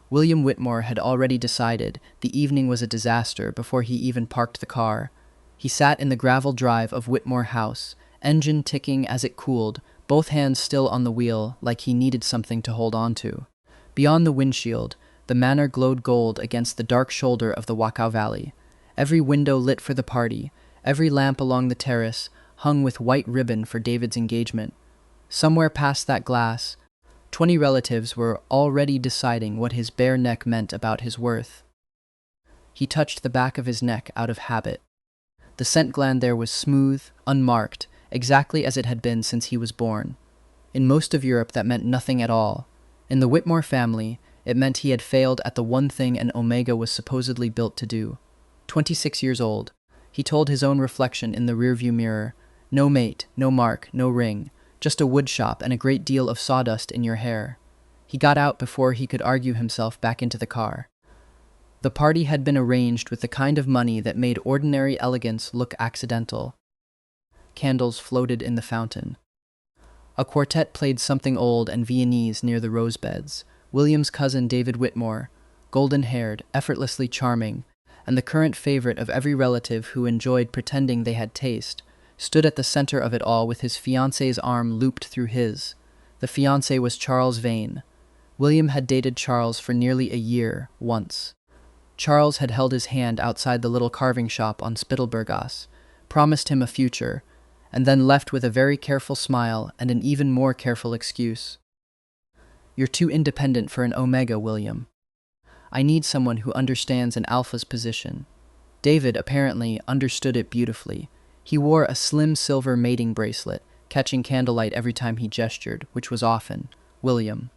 William Whitmore had already decided the evening was a disaster before he even parked the car. He sat in the gravel drive of Whitmore House, engine ticking as it cooled, both hands still on the wheel like he needed something to hold on to. Beyond the windshield, the manor glowed gold against the dark shoulder of the Wakao Valley. Every window lit for the party, every lamp along the terrace hung with white ribbon for David's engagement. Somewhere past that glass, 20 relatives were already deciding what his bare neck meant about his worth. He touched the back of his neck out of habit. The scent gland there was smooth, unmarked, exactly as it had been since he was born. In most of Europe, that meant nothing at all. In the Whitmore family, it meant he had failed at the one thing an Omega was supposedly built to do. 26 years old, he told his own reflection in the rearview mirror, "No mate, no mark, no ring, just a woodshop and a great deal of sawdust in your hair." He got out before he could argue himself back into the car. The party had been arranged with the kind of money that made ordinary elegance look accidental. Candles floated in the fountain. A quartet played something old and Viennese near the rose beds. William's cousin David Whitmore, golden-haired, effortlessly charming, and the current favorite of every relative who enjoyed pretending they had taste, stood at the center of it all with his fiancée's arm looped through his. The fiancé was Charles Vane. William had dated Charles for nearly a year, once. Charles had held his hand outside the little carving shop on Spittelbergasse, promised him a future, and then left with a very careful smile and an even more careful excuse. "You're too independent for an Omega, William. I need someone who understands an Alpha's position." David apparently understood it beautifully. He wore a slim silver mating bracelet, catching candlelight every time he gestured, which was often. William.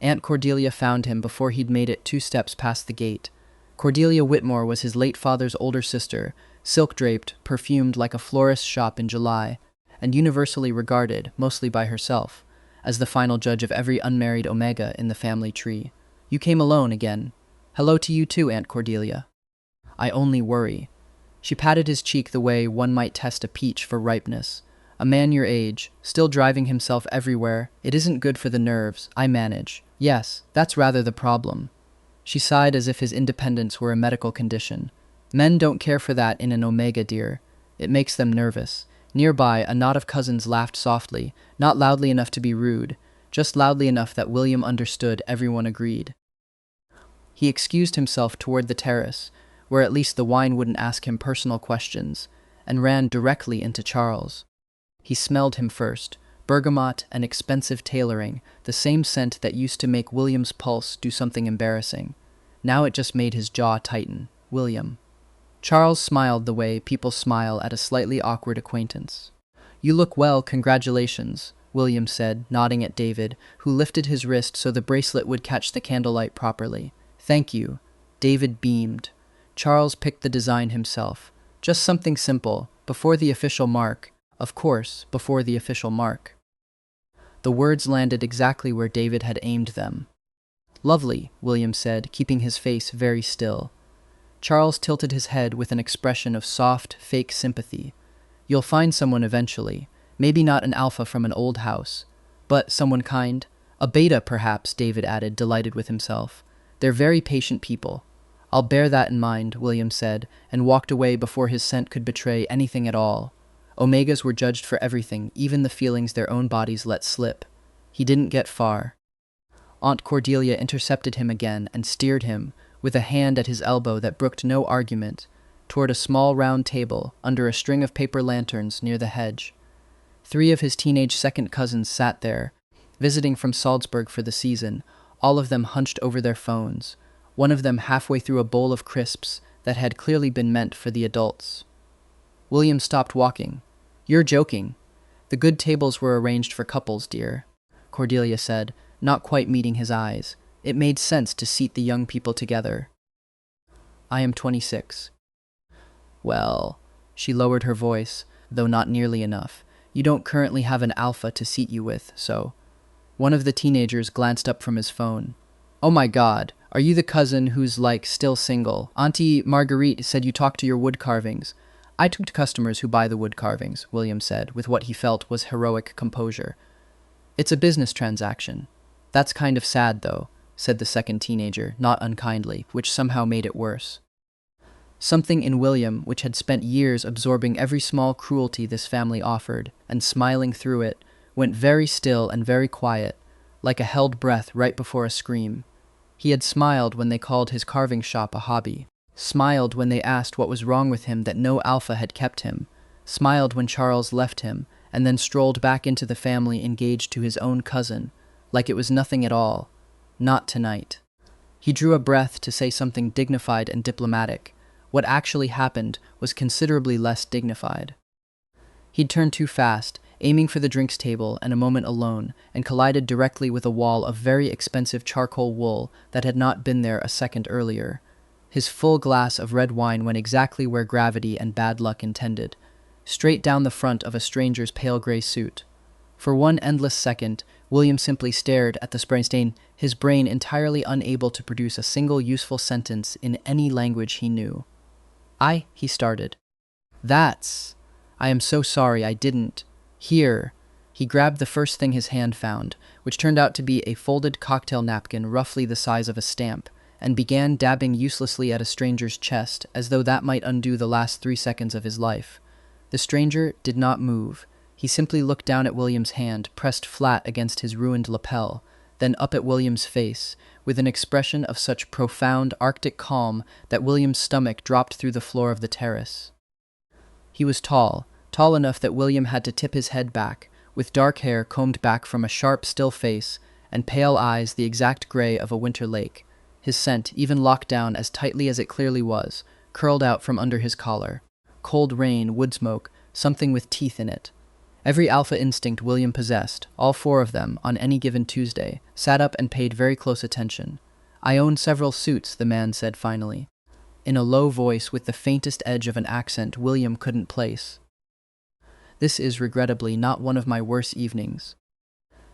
Aunt Cordelia found him before he'd made it 2 steps past the gate. Cordelia Whitmore was his late father's older sister, silk-draped, perfumed like a florist's shop in July, and universally regarded, mostly by herself, as the final judge of every unmarried Omega in the family tree. "You came alone again. Hello to you too, Aunt Cordelia." "I only worry." She patted his cheek the way one might test a peach for ripeness. "A man your age, still driving himself everywhere. It isn't good for the nerves. I manage." "Yes, that's rather the problem." She sighed as if his independence were a medical condition. "Men don't care for that in an Omega, dear. It makes them nervous." Nearby, a knot of cousins laughed softly, not loudly enough to be rude, just loudly enough that William understood everyone agreed. He excused himself toward the terrace, where at least the wine wouldn't ask him personal questions, and ran directly into Charles. He smelled him first, bergamot and expensive tailoring, the same scent that used to make William's pulse do something embarrassing. Now it just made his jaw tighten. William. Charles smiled the way people smile at a slightly awkward acquaintance. "You look well, congratulations," William said, nodding at David, who lifted his wrist so the bracelet would catch the candlelight properly. "Thank you." David beamed. Charles picked the design himself. Just something simple, before the official mark. Of course, before the official mark. The words landed exactly where David had aimed them. "Lovely," William said, keeping his face very still. Charles tilted his head with an expression of soft, fake sympathy. "You'll find someone eventually. Maybe not an alpha from an old house, but someone kind. A beta, perhaps," David added, delighted with himself. "They're very patient people." "I'll bear that in mind," William said, and walked away before his scent could betray anything at all. Omegas were judged for everything, even the feelings their own bodies let slip. He didn't get far. Aunt Cordelia intercepted him again and steered him, with a hand at his elbow that brooked no argument, toward a small round table under a string of paper lanterns near the hedge. 3 of his teenage second cousins sat there, visiting from Salzburg for the season, all of them hunched over their phones, one of them halfway through a bowl of crisps that had clearly been meant for the adults. William stopped walking. "You're joking. The good tables were arranged for couples, dear," Cordelia said, not quite meeting his eyes. It made sense to seat the young people together. "I am 26. "Well," she lowered her voice, though not nearly enough. "You don't currently have an alpha to seat you with, so." One of the teenagers glanced up from his phone. "Oh my God, are you the cousin who's, still single? Auntie Marguerite said you talked to your wood carvings." "I talk to customers who buy the wood carvings," William said, with what he felt was heroic composure. "It's a business transaction. That's kind of sad, though. said the second teenager, not unkindly, which somehow made it worse. Something in William, which had spent years absorbing every small cruelty this family offered, and smiling through it, went very still and very quiet, like a held breath right before a scream. He had smiled when they called his carving shop a hobby, smiled when they asked what was wrong with him that no alpha had kept him, smiled when Charles left him, and then strolled back into the family engaged to his own cousin, like it was nothing at all. Not tonight. He drew a breath to say something dignified and diplomatic. What actually happened was considerably less dignified. He'd turned too fast, aiming for the drinks table and a moment alone, and collided directly with a wall of very expensive charcoal wool that had not been there a second earlier. His full glass of red wine went exactly where gravity and bad luck intended, straight down the front of a stranger's pale gray suit. For one endless second, William simply stared at the spray stain, his brain entirely unable to produce a single useful sentence in any language he knew. He started. I am so sorry I didn't. Here. He grabbed the first thing his hand found, which turned out to be a folded cocktail napkin roughly the size of a stamp, and began dabbing uselessly at a stranger's chest, as though that might undo the last 3 seconds of his life. The stranger did not move. He simply looked down at William's hand, pressed flat against his ruined lapel, then up at William's face, with an expression of such profound Arctic calm that William's stomach dropped through the floor of the terrace. He was tall enough that William had to tip his head back, with dark hair combed back from a sharp, still face, and pale eyes the exact gray of a winter lake. His scent, even locked down as tightly as it clearly was, curled out from under his collar. Cold rain, wood smoke, something with teeth in it. Every alpha instinct William possessed, all 4 of them, on any given Tuesday, sat up and paid very close attention. I own several suits, the man said finally, in a low voice with the faintest edge of an accent William couldn't place. This is, regrettably, not one of my worst evenings.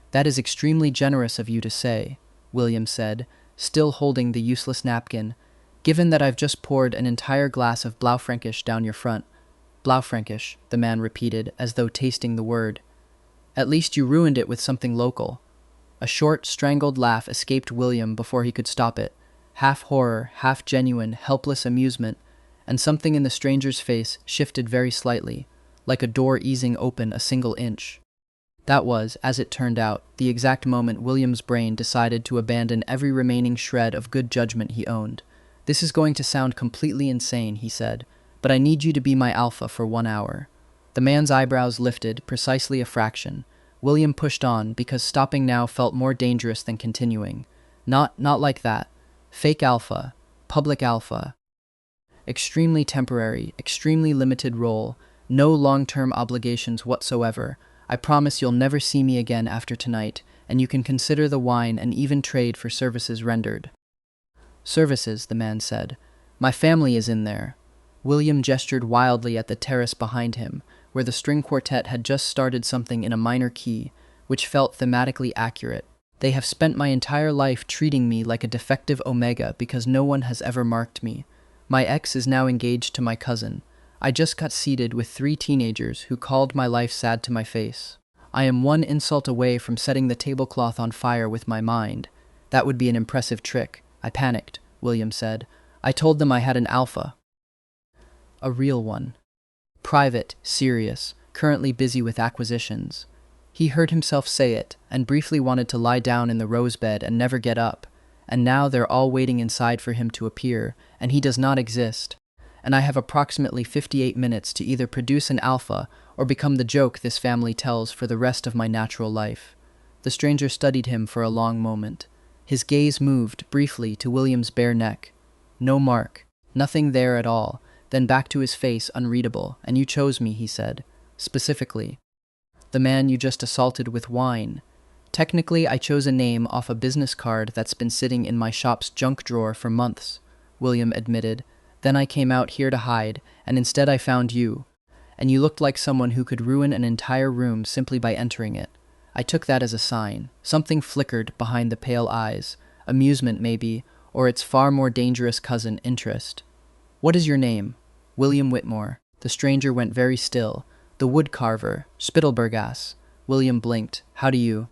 That is extremely generous of you to say, William said, still holding the useless napkin, given that I've just poured an entire glass of Blaufränkisch down your front. Blaufränkisch, the man repeated, as though tasting the word. At least you ruined it with something local. A short, strangled laugh escaped William before he could stop it, half horror, half genuine, helpless amusement, and something in the stranger's face shifted very slightly, like a door easing open a single inch. That was, as it turned out, the exact moment William's brain decided to abandon every remaining shred of good judgment he owned. This is going to sound completely insane, he said, but I need you to be my alpha for 1 hour. The man's eyebrows lifted, precisely a fraction. William pushed on, because stopping now felt more dangerous than continuing. Not like that. Fake alpha. Public alpha. Extremely temporary, extremely limited role. No long-term obligations whatsoever. I promise you'll never see me again after tonight, and you can consider the wine an even trade for services rendered. Services, the man said. My family is in there. William gestured wildly at the terrace behind him, where the string quartet had just started something in a minor key, which felt thematically accurate. They have spent my entire life treating me like a defective omega because no one has ever marked me. My ex is now engaged to my cousin. I just got seated with 3 teenagers who called my life sad to my face. I am 1 insult away from setting the tablecloth on fire with my mind. That would be an impressive trick. I panicked, William said. I told them I had an alpha. A real one. Private, serious, currently busy with acquisitions. He heard himself say it, and briefly wanted to lie down in the rose bed and never get up, and now they're all waiting inside for him to appear, and he does not exist. And I have approximately 58 minutes to either produce an alpha or become the joke this family tells for the rest of my natural life. The stranger studied him for a long moment. His gaze moved, briefly, to William's bare neck. No mark. Nothing there at all. Then back to his face, unreadable. And you chose me, he said. Specifically. The man you just assaulted with wine. Technically, I chose a name off a business card that's been sitting in my shop's junk drawer for months, William admitted. Then I came out here to hide, and instead I found you. And you looked like someone who could ruin an entire room simply by entering it. I took that as a sign. Something flickered behind the pale eyes. Amusement, maybe, or its far more dangerous cousin, interest. What is your name? William Whitmore. The stranger went very still. The woodcarver, Spittelbergasse. William blinked. How do you?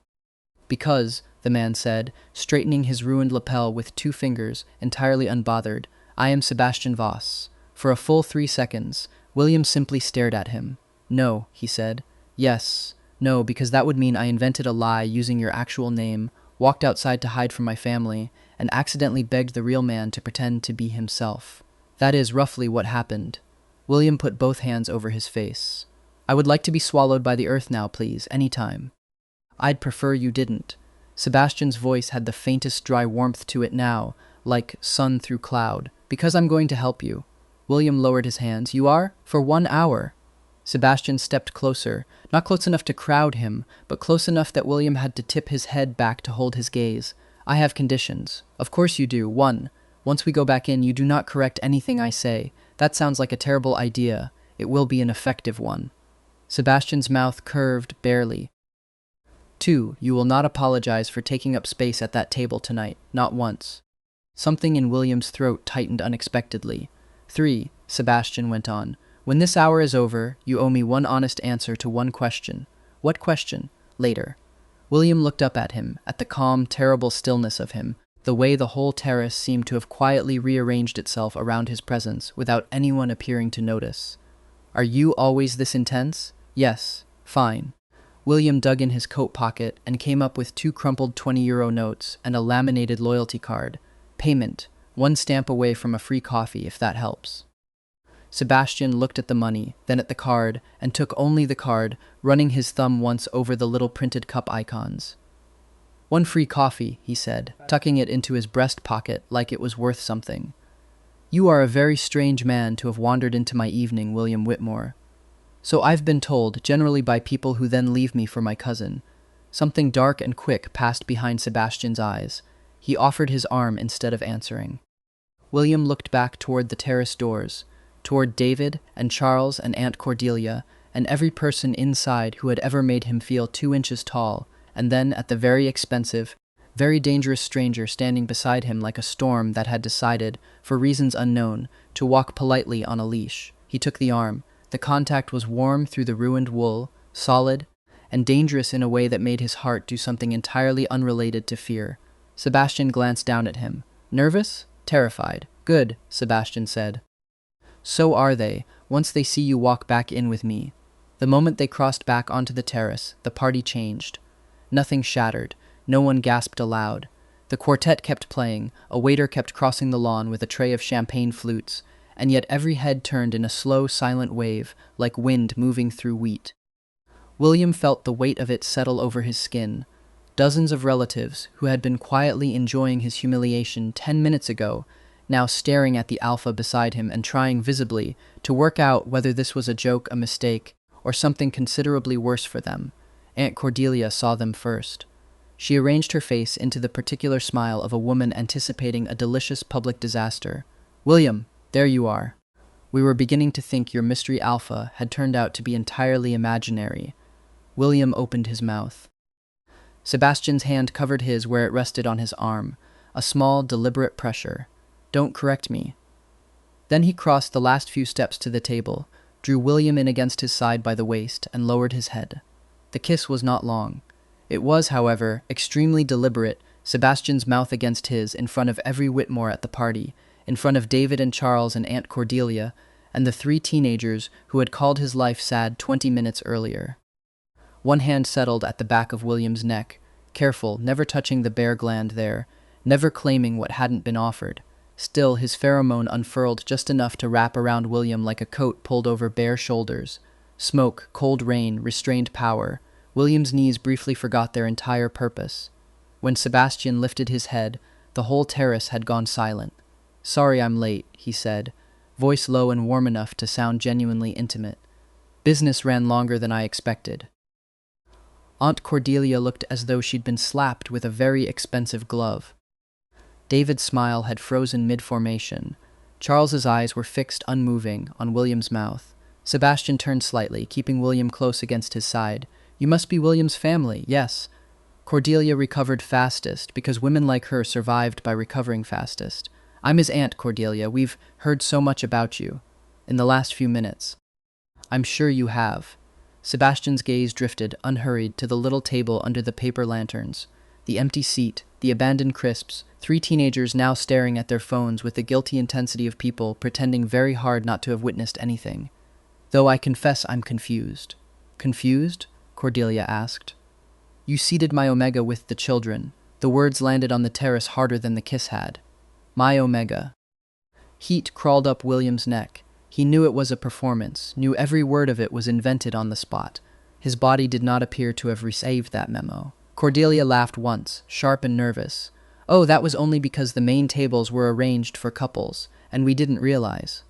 Because, the man said, straightening his ruined lapel with 2 fingers, entirely unbothered. I am Sebastian Voss. For a full 3 seconds, William simply stared at him. No, he said. Yes. No, because that would mean I invented a lie using your actual name, walked outside to hide from my family, and accidentally begged the real man to pretend to be himself. That is roughly what happened. William put both hands over his face. I would like to be swallowed by the earth now, please, any time. I'd prefer you didn't. Sebastian's voice had the faintest dry warmth to it now, like sun through cloud. Because I'm going to help you. William lowered his hands. You are? For 1 hour. Sebastian stepped closer, not close enough to crowd him, but close enough that William had to tip his head back to hold his gaze. I have conditions. Of course you do. 1. Once we go back in, you do not correct anything I say. That sounds like a terrible idea. It will be an effective one. Sebastian's mouth curved barely. 2. You will not apologize for taking up space at that table tonight. Not once. Something in William's throat tightened unexpectedly. 3. Sebastian went on. When this hour is over, you owe me one honest answer to one question. What question? Later. William looked up at him, at the calm, terrible stillness of him, the way the whole terrace seemed to have quietly rearranged itself around his presence without anyone appearing to notice. Are you always this intense? Yes. Fine. William dug in his coat pocket and came up with 2 crumpled 20-euro notes and a laminated loyalty card. Payment. 1 stamp away from a free coffee, if that helps. Sebastian looked at the money, then at the card, and took only the card, running his thumb once over the little printed cup icons. 1 free coffee, he said, tucking it into his breast pocket like it was worth something. You are a very strange man to have wandered into my evening, William Whitmore. So I've been told, generally by people who then leave me for my cousin. Something dark and quick passed behind Sebastian's eyes. He offered his arm instead of answering. William looked back toward the terrace doors, toward David and Charles and Aunt Cordelia, and every person inside who had ever made him feel 2 inches tall, and then at the very expensive, very dangerous stranger standing beside him like a storm that had decided, for reasons unknown, to walk politely on a leash. He took the arm. The contact was warm through the ruined wool, solid, and dangerous in a way that made his heart do something entirely unrelated to fear. Sebastian glanced down at him. Nervous? Terrified. Good, Sebastian said. So are they, once they see you walk back in with me. The moment they crossed back onto the terrace, the party changed. Nothing shattered. No one gasped aloud. The quartet kept playing, a waiter kept crossing the lawn with a tray of champagne flutes, and yet every head turned in a slow, silent wave, like wind moving through wheat. William felt the weight of it settle over his skin. Dozens of relatives, who had been quietly enjoying his humiliation 10 minutes ago, now staring at the alpha beside him and trying visibly to work out whether this was a joke, a mistake, or something considerably worse for them. Aunt Cordelia saw them first. She arranged her face into the particular smile of a woman anticipating a delicious public disaster. William, there you are. We were beginning to think your mystery alpha had turned out to be entirely imaginary. William opened his mouth. Sebastian's hand covered his where it rested on his arm, a small, deliberate pressure. Don't correct me. Then he crossed the last few steps to the table, drew William in against his side by the waist, and lowered his head. The kiss was not long. It was, however, extremely deliberate, Sebastian's mouth against his in front of every Whitmore at the party, in front of David and Charles and Aunt Cordelia, and the 3 teenagers who had called his life sad 20 minutes earlier. One hand settled at the back of William's neck, careful, never touching the bare gland there, never claiming what hadn't been offered. Still, his pheromone unfurled just enough to wrap around William like a coat pulled over bare shoulders. Smoke, cold rain, restrained power. William's knees briefly forgot their entire purpose. When Sebastian lifted his head, the whole terrace had gone silent. Sorry I'm late, he said, voice low and warm enough to sound genuinely intimate. Business ran longer than I expected. Aunt Cordelia looked as though she'd been slapped with a very expensive glove. David's smile had frozen mid-formation. Charles's eyes were fixed, unmoving, on William's mouth. Sebastian turned slightly, keeping William close against his side. You must be William's family, yes. Cordelia recovered fastest, because women like her survived by recovering fastest. I'm his aunt, Cordelia. We've heard so much about you. In the last few minutes. I'm sure you have. Sebastian's gaze drifted, unhurried, to the little table under the paper lanterns. The empty seat, the abandoned crisps, three teenagers now staring at their phones with the guilty intensity of people pretending very hard not to have witnessed anything. Though I confess I'm confused. Confused? Cordelia asked. You seated my Omega with the children. The words landed on the terrace harder than the kiss had. My Omega. Heat crawled up William's neck. He knew it was a performance, knew every word of it was invented on the spot. His body did not appear to have received that memo. Cordelia laughed once, sharp and nervous. Oh, that was only because the main tables were arranged for couples, and we didn't realize.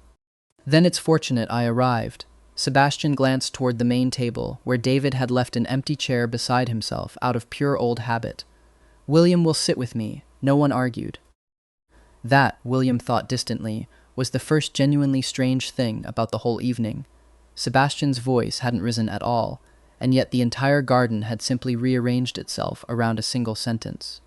Then it's fortunate I arrived. Sebastian glanced toward the main table, where David had left an empty chair beside himself out of pure old habit. William will sit with me, no one argued. That, William thought distantly, was the first genuinely strange thing about the whole evening. Sebastian's voice hadn't risen at all, and yet the entire garden had simply rearranged itself around a single sentence.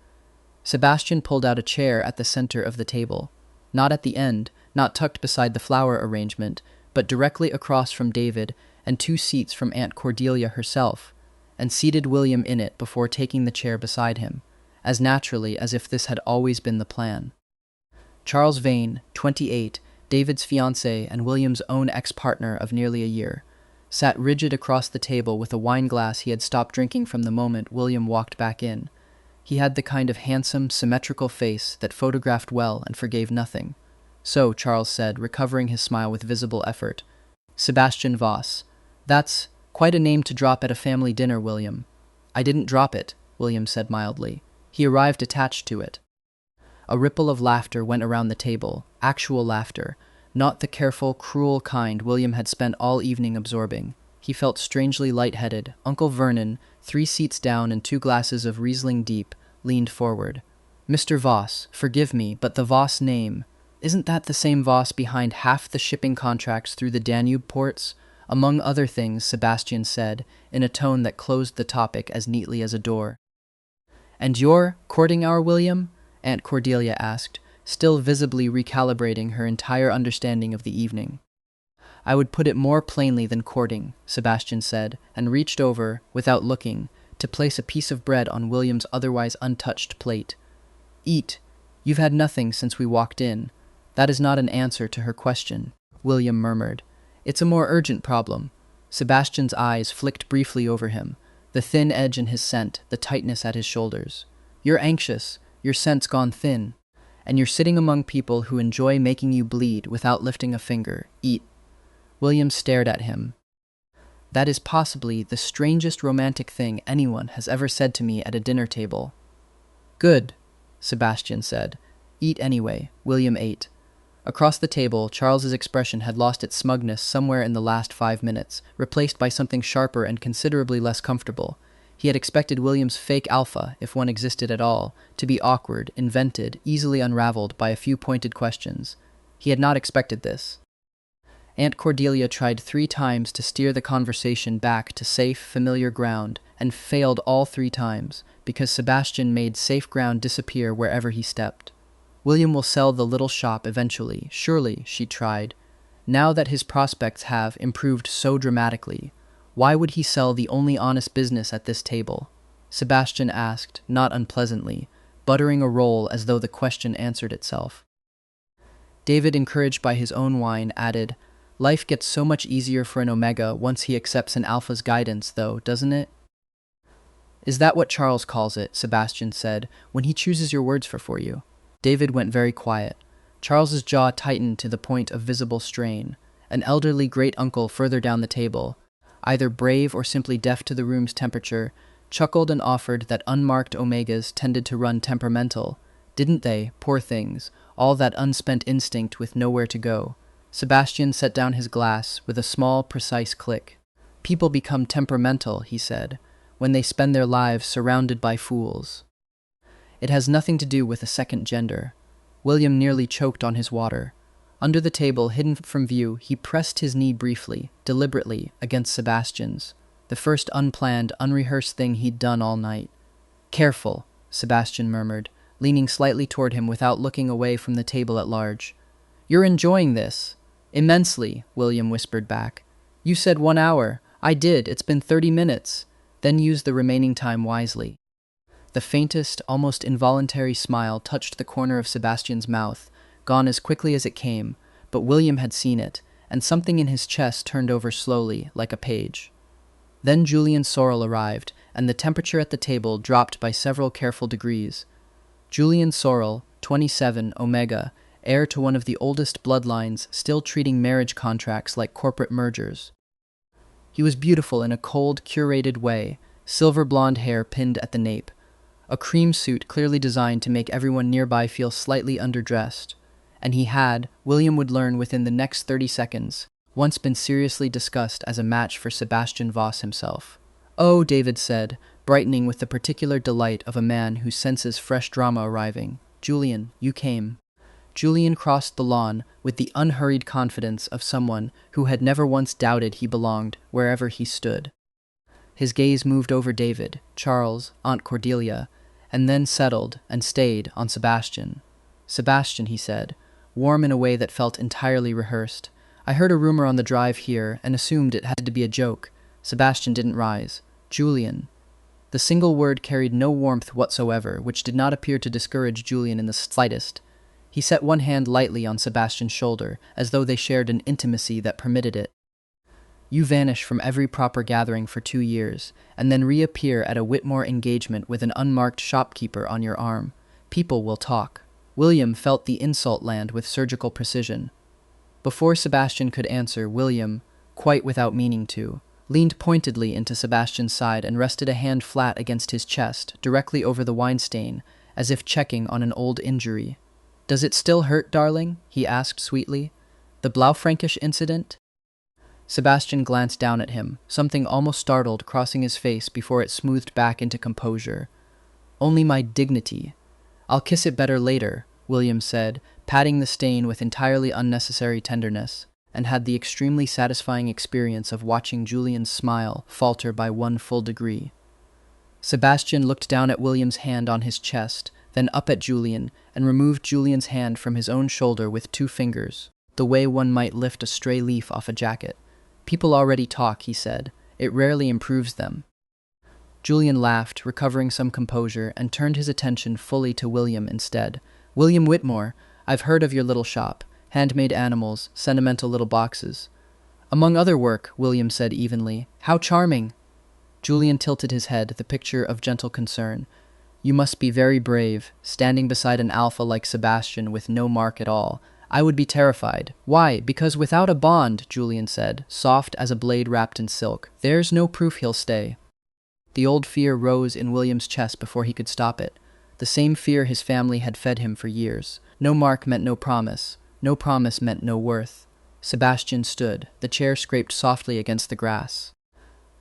Sebastian pulled out a chair at the center of the table, not at the end, not tucked beside the flower arrangement, but directly across from David and 2 seats from Aunt Cordelia herself, and seated William in it before taking the chair beside him, as naturally as if this had always been the plan. Charles Vane, 28, David's fiancé and William's own ex-partner of nearly a year, sat rigid across the table with a wine glass he had stopped drinking from the moment William walked back in. He had the kind of handsome, symmetrical face that photographed well and forgave nothing. So, Charles said, recovering his smile with visible effort. Sebastian Voss. That's quite a name to drop at a family dinner, William. I didn't drop it, William said mildly. He arrived attached to it. A ripple of laughter went around the table, actual laughter, not the careful, cruel kind William had spent all evening absorbing. He felt strangely lightheaded. Uncle Vernon, 3 seats down and 2 glasses of Riesling deep, leaned forward. Mr. Voss, forgive me, but the Voss name, isn't that the same Voss behind half the shipping contracts through the Danube ports? Among other things, Sebastian said, in a tone that closed the topic as neatly as a door. And you're courting our William? Aunt Cordelia asked, still visibly recalibrating her entire understanding of the evening. I would put it more plainly than courting, Sebastian said, and reached over, without looking, to place a piece of bread on William's otherwise untouched plate. Eat. You've had nothing since we walked in. That is not an answer to her question, William murmured. It's a more urgent problem. Sebastian's eyes flicked briefly over him, the thin edge in his scent, the tightness at his shoulders. You're anxious, your scent's gone thin, and you're sitting among people who enjoy making you bleed without lifting a finger. Eat. William stared at him. That is possibly the strangest romantic thing anyone has ever said to me at a dinner table. Good, Sebastian said. Eat anyway. William ate. Across the table, Charles's expression had lost its smugness somewhere in the last 5 minutes, replaced by something sharper and considerably less comfortable. He had expected William's fake alpha, if one existed at all, to be awkward, invented, easily unraveled by a few pointed questions. He had not expected this. Aunt Cordelia tried 3 times to steer the conversation back to safe, familiar ground, and failed all 3 times, because Sebastian made safe ground disappear wherever he stepped. William will sell the little shop eventually, surely, she tried. Now that his prospects have improved so dramatically, why would he sell the only honest business at this table? Sebastian asked, not unpleasantly, buttering a roll as though the question answered itself. David, encouraged by his own wine, added, Life gets so much easier for an Omega once he accepts an Alpha's guidance, though, doesn't it? Is that what Charles calls it, Sebastian said, when he chooses your words for you? David went very quiet. Charles's jaw tightened to the point of visible strain. An elderly great-uncle further down the table, either brave or simply deaf to the room's temperature, chuckled and offered that unmarked Omegas tended to run temperamental. Didn't they, poor things, all that unspent instinct with nowhere to go? Sebastian set down his glass with a small, precise click. People become temperamental, he said, when they spend their lives surrounded by fools. It has nothing to do with a second gender. William nearly choked on his water. Under the table, hidden from view, he pressed his knee briefly, deliberately, against Sebastian's, the first unplanned, unrehearsed thing he'd done all night. Careful, Sebastian murmured, leaning slightly toward him without looking away from the table at large. You're enjoying this. Immensely, William whispered back. You said 1 hour. I did. It's been 30 minutes. Then use the remaining time wisely. The faintest, almost involuntary smile touched the corner of Sebastian's mouth, gone as quickly as it came, but William had seen it, and something in his chest turned over slowly, like a page. Then Julian Sorrel arrived, and the temperature at the table dropped by several careful degrees. Julian Sorrel, 27, Omega, heir to one of the oldest bloodlines, still treating marriage contracts like corporate mergers. He was beautiful in a cold, curated way, silver blonde hair pinned at the nape, a cream suit clearly designed to make everyone nearby feel slightly underdressed. And he had, William would learn within the next 30 seconds, once been seriously discussed as a match for Sebastian Voss himself. "Oh," David said, brightening with the particular delight of a man who senses fresh drama arriving. "Julian, you came." Julian crossed the lawn with the unhurried confidence of someone who had never once doubted he belonged wherever he stood. His gaze moved over David, Charles, Aunt Cordelia, and then settled and stayed on Sebastian. "Sebastian," he said, warm in a way that felt entirely rehearsed. "I heard a rumor on the drive here and assumed it had to be a joke." Sebastian didn't rise. "Julian." The single word carried no warmth whatsoever, which did not appear to discourage Julian in the slightest. He set one hand lightly on Sebastian's shoulder, as though they shared an intimacy that permitted it. "You vanish from every proper gathering for 2 years, and then reappear at a Whitmore engagement with an unmarked shopkeeper on your arm. People will talk." William felt the insult land with surgical precision. Before Sebastian could answer, William, quite without meaning to, leaned pointedly into Sebastian's side and rested a hand flat against his chest, directly over the wine stain, as if checking on an old injury. "Does it still hurt, darling?" he asked sweetly. "The Blaufränkisch incident?" Sebastian glanced down at him, something almost startled crossing his face before it smoothed back into composure. "Only my dignity. I'll kiss it better later," William said, patting the stain with entirely unnecessary tenderness, and had the extremely satisfying experience of watching Julian's smile falter by 1 full degree. Sebastian looked down at William's hand on his chest, then up at Julian, and removed Julian's hand from his own shoulder with 2 fingers, the way one might lift a stray leaf off a jacket. "People already talk," he said. "It rarely improves them." Julian laughed, recovering some composure, and turned his attention fully to William instead. "William Whitmore, I've heard of your little shop. Handmade animals, sentimental little boxes." "Among other work," William said evenly. "How charming!" Julian tilted his head, the picture of gentle concern. "You must be very brave, standing beside an alpha like Sebastian with no mark at all. I would be terrified." "Why? Because without a bond," Julian said, soft as a blade wrapped in silk, "there's no proof he'll stay." The old fear rose in William's chest before he could stop it. The same fear his family had fed him for years. No mark meant no promise. No promise meant no worth. Sebastian stood. The chair scraped softly against the grass.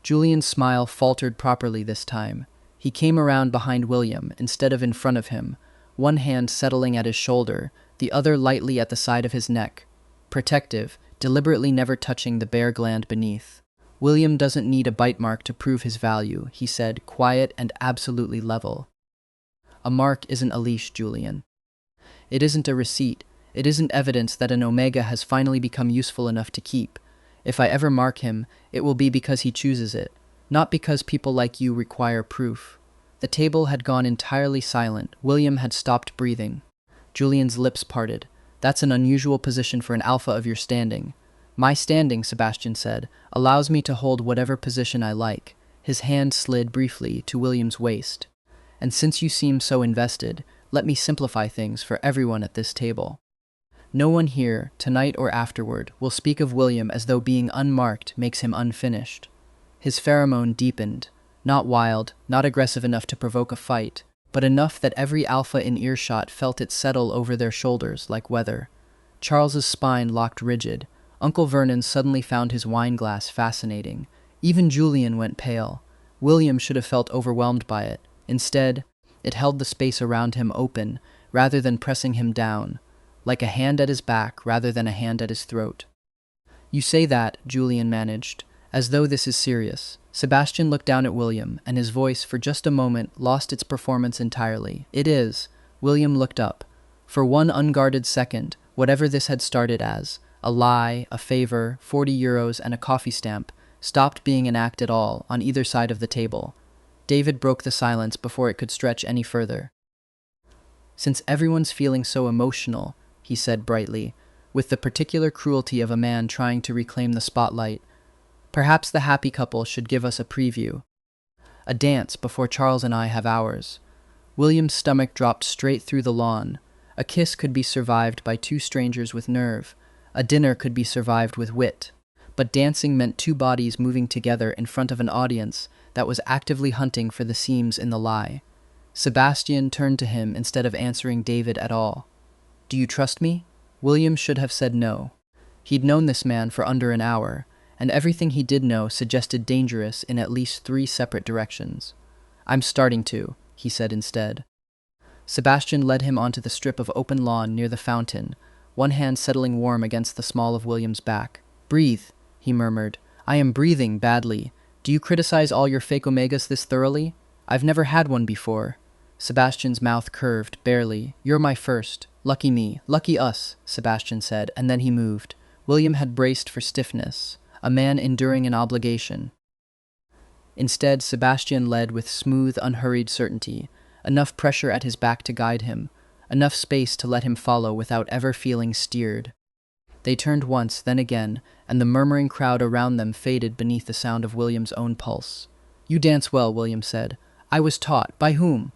Julian's smile faltered properly this time. He came around behind William instead of in front of him, one hand settling at his shoulder, the other lightly at the side of his neck. Protective, deliberately never touching the bare gland beneath. "William doesn't need a bite mark to prove his value," he said, quiet and absolutely level. "A mark isn't a leash, Julian. It isn't a receipt. It isn't evidence that an Omega has finally become useful enough to keep. If I ever mark him, it will be because he chooses it, not because people like you require proof." The table had gone entirely silent. William had stopped breathing. Julian's lips parted. "That's an unusual position for an alpha of your standing." "My standing," Sebastian said, "allows me to hold whatever position I like." His hand slid briefly to William's waist. "And since you seem so invested, let me simplify things for everyone at this table. No one here, tonight or afterward, will speak of William as though being unmarked makes him unfinished." His pheromone deepened, not wild, not aggressive enough to provoke a fight, but enough that every alpha in earshot felt it settle over their shoulders like weather. Charles's spine locked rigid. Uncle Vernon suddenly found his wineglass fascinating. Even Julian went pale. William should have felt overwhelmed by it. Instead, it held the space around him open, rather than pressing him down, like a hand at his back rather than a hand at his throat. "You say that," Julian managed, "as though this is serious." Sebastian looked down at William, and his voice, for just a moment, lost its performance entirely. "It is." William looked up. For one unguarded second, whatever this had started as, a lie, a favor, 40 euros, and a coffee stamp, stopped being an act at all on either side of the table. David broke the silence before it could stretch any further. "Since everyone's feeling so emotional," he said brightly, with the particular cruelty of a man trying to reclaim the spotlight, "perhaps the happy couple should give us a preview. A dance before Charles and I have ours." William's stomach dropped straight through the lawn. A kiss could be survived by two strangers with nerve. A dinner could be survived with wit. But dancing meant two bodies moving together in front of an audience that was actively hunting for the seams in the lie. Sebastian turned to him instead of answering David at all. "Do you trust me?" William should have said no. He'd known this man for under an hour, and everything he did know suggested dangerous in at least 3 separate directions. "I'm starting to," he said instead. Sebastian led him onto the strip of open lawn near the fountain, one hand settling warm against the small of William's back. "Breathe," he murmured. "I am breathing badly. Do you criticize all your fake omegas this thoroughly? I've never had one before." Sebastian's mouth curved, barely. "You're my first. Lucky me. Lucky us," Sebastian said, and then he moved. William had braced for stiffness, a man enduring an obligation. Instead, Sebastian led with smooth, unhurried certainty, enough pressure at his back to guide him, enough space to let him follow without ever feeling steered. They turned once, then again, and the murmuring crowd around them faded beneath the sound of William's own pulse. "You dance well," William said. "I was taught. By whom?"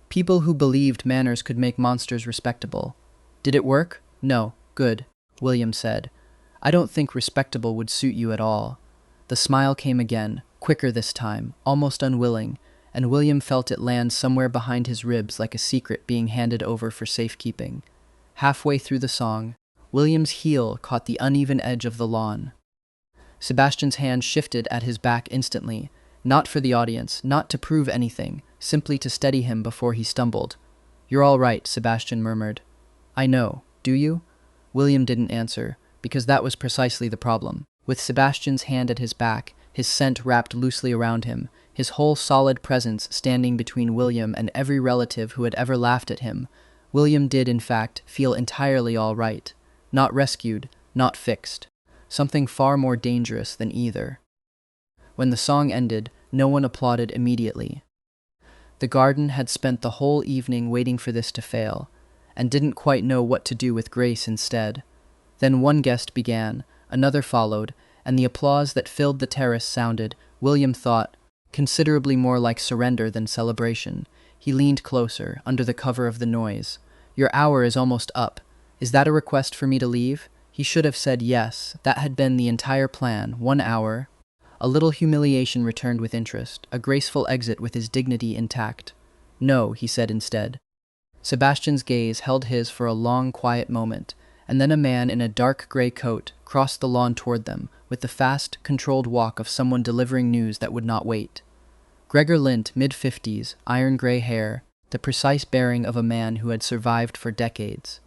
"People who believed manners could make monsters respectable." "Did it work?" "No." "Good," William said. "I don't think respectable would suit you at all." The smile came again, quicker this time, almost unwilling, and William felt it land somewhere behind his ribs like a secret being handed over for safekeeping. Halfway through the song, William's heel caught the uneven edge of the lawn. Sebastian's hand shifted at his back instantly, not for the audience, not to prove anything, simply to steady him before he stumbled. "You're all right," Sebastian murmured. "I know. Do you?" William didn't answer, because that was precisely the problem. With Sebastian's hand at his back, his scent wrapped loosely around him, his whole solid presence standing between William and every relative who had ever laughed at him, William did, in fact, feel entirely all right. Not rescued, not fixed. Something far more dangerous than either. When the song ended, no one applauded immediately. The garden had spent the whole evening waiting for this to fail, and didn't quite know what to do with grace instead. Then one guest began, another followed, and the applause that filled the terrace sounded, William thought, considerably more like surrender than celebration. He leaned closer, under the cover of the noise. "Your hour is almost up. Is that a request for me to leave?" He should have said yes. That had been the entire plan. 1 hour. A little humiliation returned with interest, a graceful exit with his dignity intact. "No," he said instead. Sebastian's gaze held his for a long, quiet moment, and then a man in a dark gray coat crossed the lawn toward them, with the fast, controlled walk of someone delivering news that would not wait. Gregor Lint, mid-50s, iron gray hair, the precise bearing of a man who had survived for decades,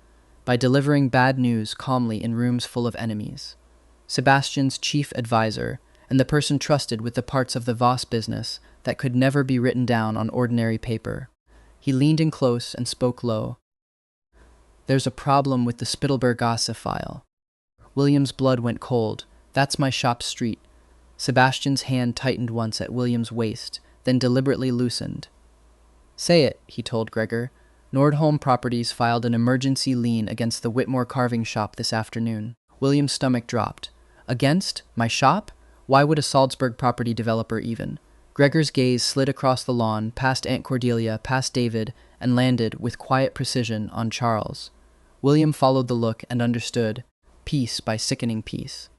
by delivering bad news calmly in rooms full of enemies. Sebastian's chief advisor, and the person trusted with the parts of the Voss business that could never be written down on ordinary paper. He leaned in close and spoke low. "There's a problem with the Spittelbergasse file." William's blood went cold. "That's my shop street." Sebastian's hand tightened once at William's waist, then deliberately loosened. "Say it," he told Gregor. "Nordholm Properties filed an emergency lien against the Whitmore carving shop this afternoon." William's stomach dropped. "Against? My shop? Why would a Salzburg property developer even?" Gregor's gaze slid across the lawn, past Aunt Cordelia, past David, and landed, with quiet precision, on Charles. William followed the look and understood, piece by sickening piece.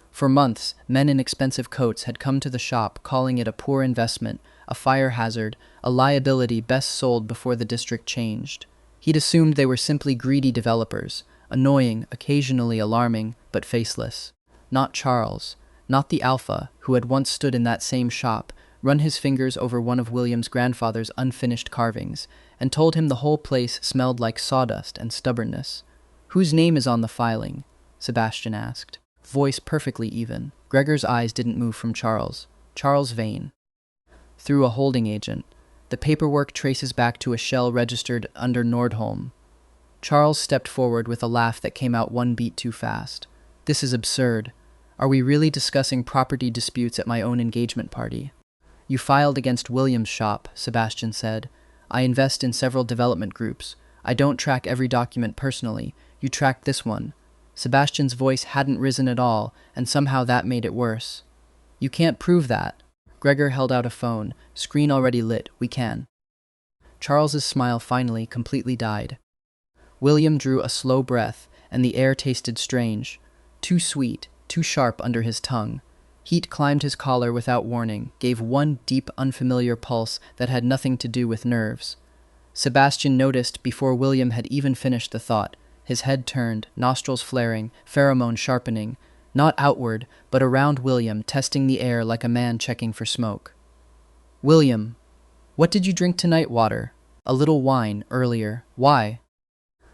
For months, men in expensive coats had come to the shop calling it a poor investment, a fire hazard, a liability best sold before the district changed. He'd assumed they were simply greedy developers, annoying, occasionally alarming, but faceless. Not Charles, not the alpha, who had once stood in that same shop, run his fingers over one of William's grandfather's unfinished carvings, and told him the whole place smelled like sawdust and stubbornness. "Whose name is on the filing?" Sebastian asked. Voice perfectly even. Gregor's eyes didn't move from Charles. "Charles Vane." "Through a holding agent. The paperwork traces back to a shell registered under Nordholm." Charles stepped forward with a laugh that came out one beat too fast. "This is absurd. Are we really discussing property disputes at my own engagement party?" You filed against William's shop, Sebastian said. I invest in several development groups. I don't track every document personally. You tracked this one. Sebastian's voice hadn't risen at all, and somehow that made it worse. You can't prove that. Gregor held out a phone. Screen already lit. We can. Charles's smile finally completely died. William drew a slow breath, and the air tasted strange. Too sweet, too sharp under his tongue. Heat climbed his collar without warning, gave one deep, unfamiliar pulse that had nothing to do with nerves. Sebastian noticed before William had even finished the thought. His head turned, nostrils flaring, pheromone sharpening, not outward, but around William, testing the air like a man checking for smoke. William, what did you drink tonight? Water. A little wine, earlier. Why?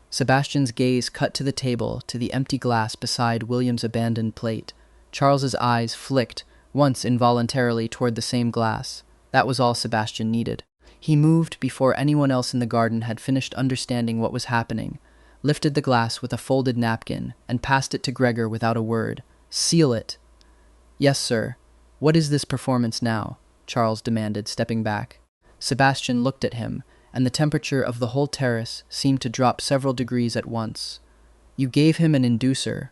Sebastian's gaze cut to the table, to the empty glass beside William's abandoned plate. Charles's eyes flicked, once involuntarily toward the same glass. That was all Sebastian needed. He moved before anyone else in the garden had finished understanding what was happening, lifted the glass with a folded napkin, and passed it to Gregor without a word. Seal it. Yes, sir. What is this performance now? Charles demanded, stepping back. Sebastian looked at him, and the temperature of the whole terrace seemed to drop several degrees at once. You gave him an inducer.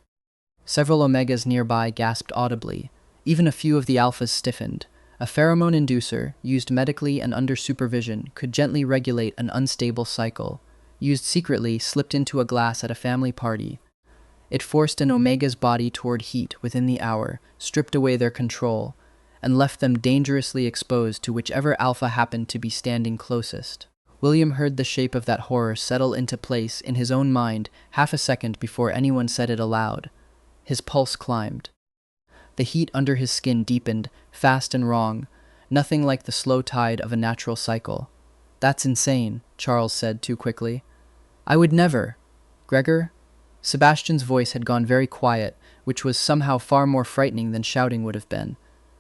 Several omegas nearby gasped audibly. Even a few of the alphas stiffened. A pheromone inducer, used medically and under supervision, could gently regulate an unstable cycle. Used secretly, slipped into a glass at a family party. It forced an omega's body toward heat within the hour, stripped away their control, and left them dangerously exposed to whichever alpha happened to be standing closest. William heard the shape of that horror settle into place in his own mind half a second before anyone said it aloud. His pulse climbed. The heat under his skin deepened, fast and wrong, nothing like the slow tide of a natural cycle. That's insane, Charles said too quickly. I would never. Gregor? Sebastian's voice had gone very quiet, which was somehow far more frightening than shouting would have been.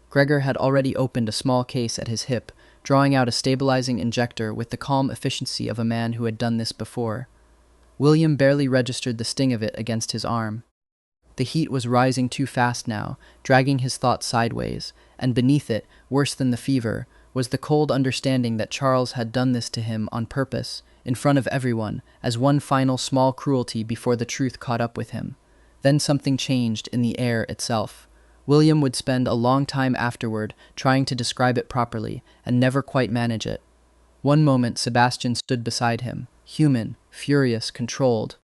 Gregor had already opened a small case at his hip, drawing out a stabilizing injector with the calm efficiency of a man who had done this before. William barely registered the sting of it against his arm. The heat was rising too fast now, dragging his thoughts sideways, and beneath it, worse than the fever, was the cold understanding that Charles had done this to him on purpose, in front of everyone, as one final small cruelty before the truth caught up with him. Then something changed in the air itself. William would spend a long time afterward trying to describe it properly, and never quite manage it. One moment Sebastian stood beside him, human, furious, controlled.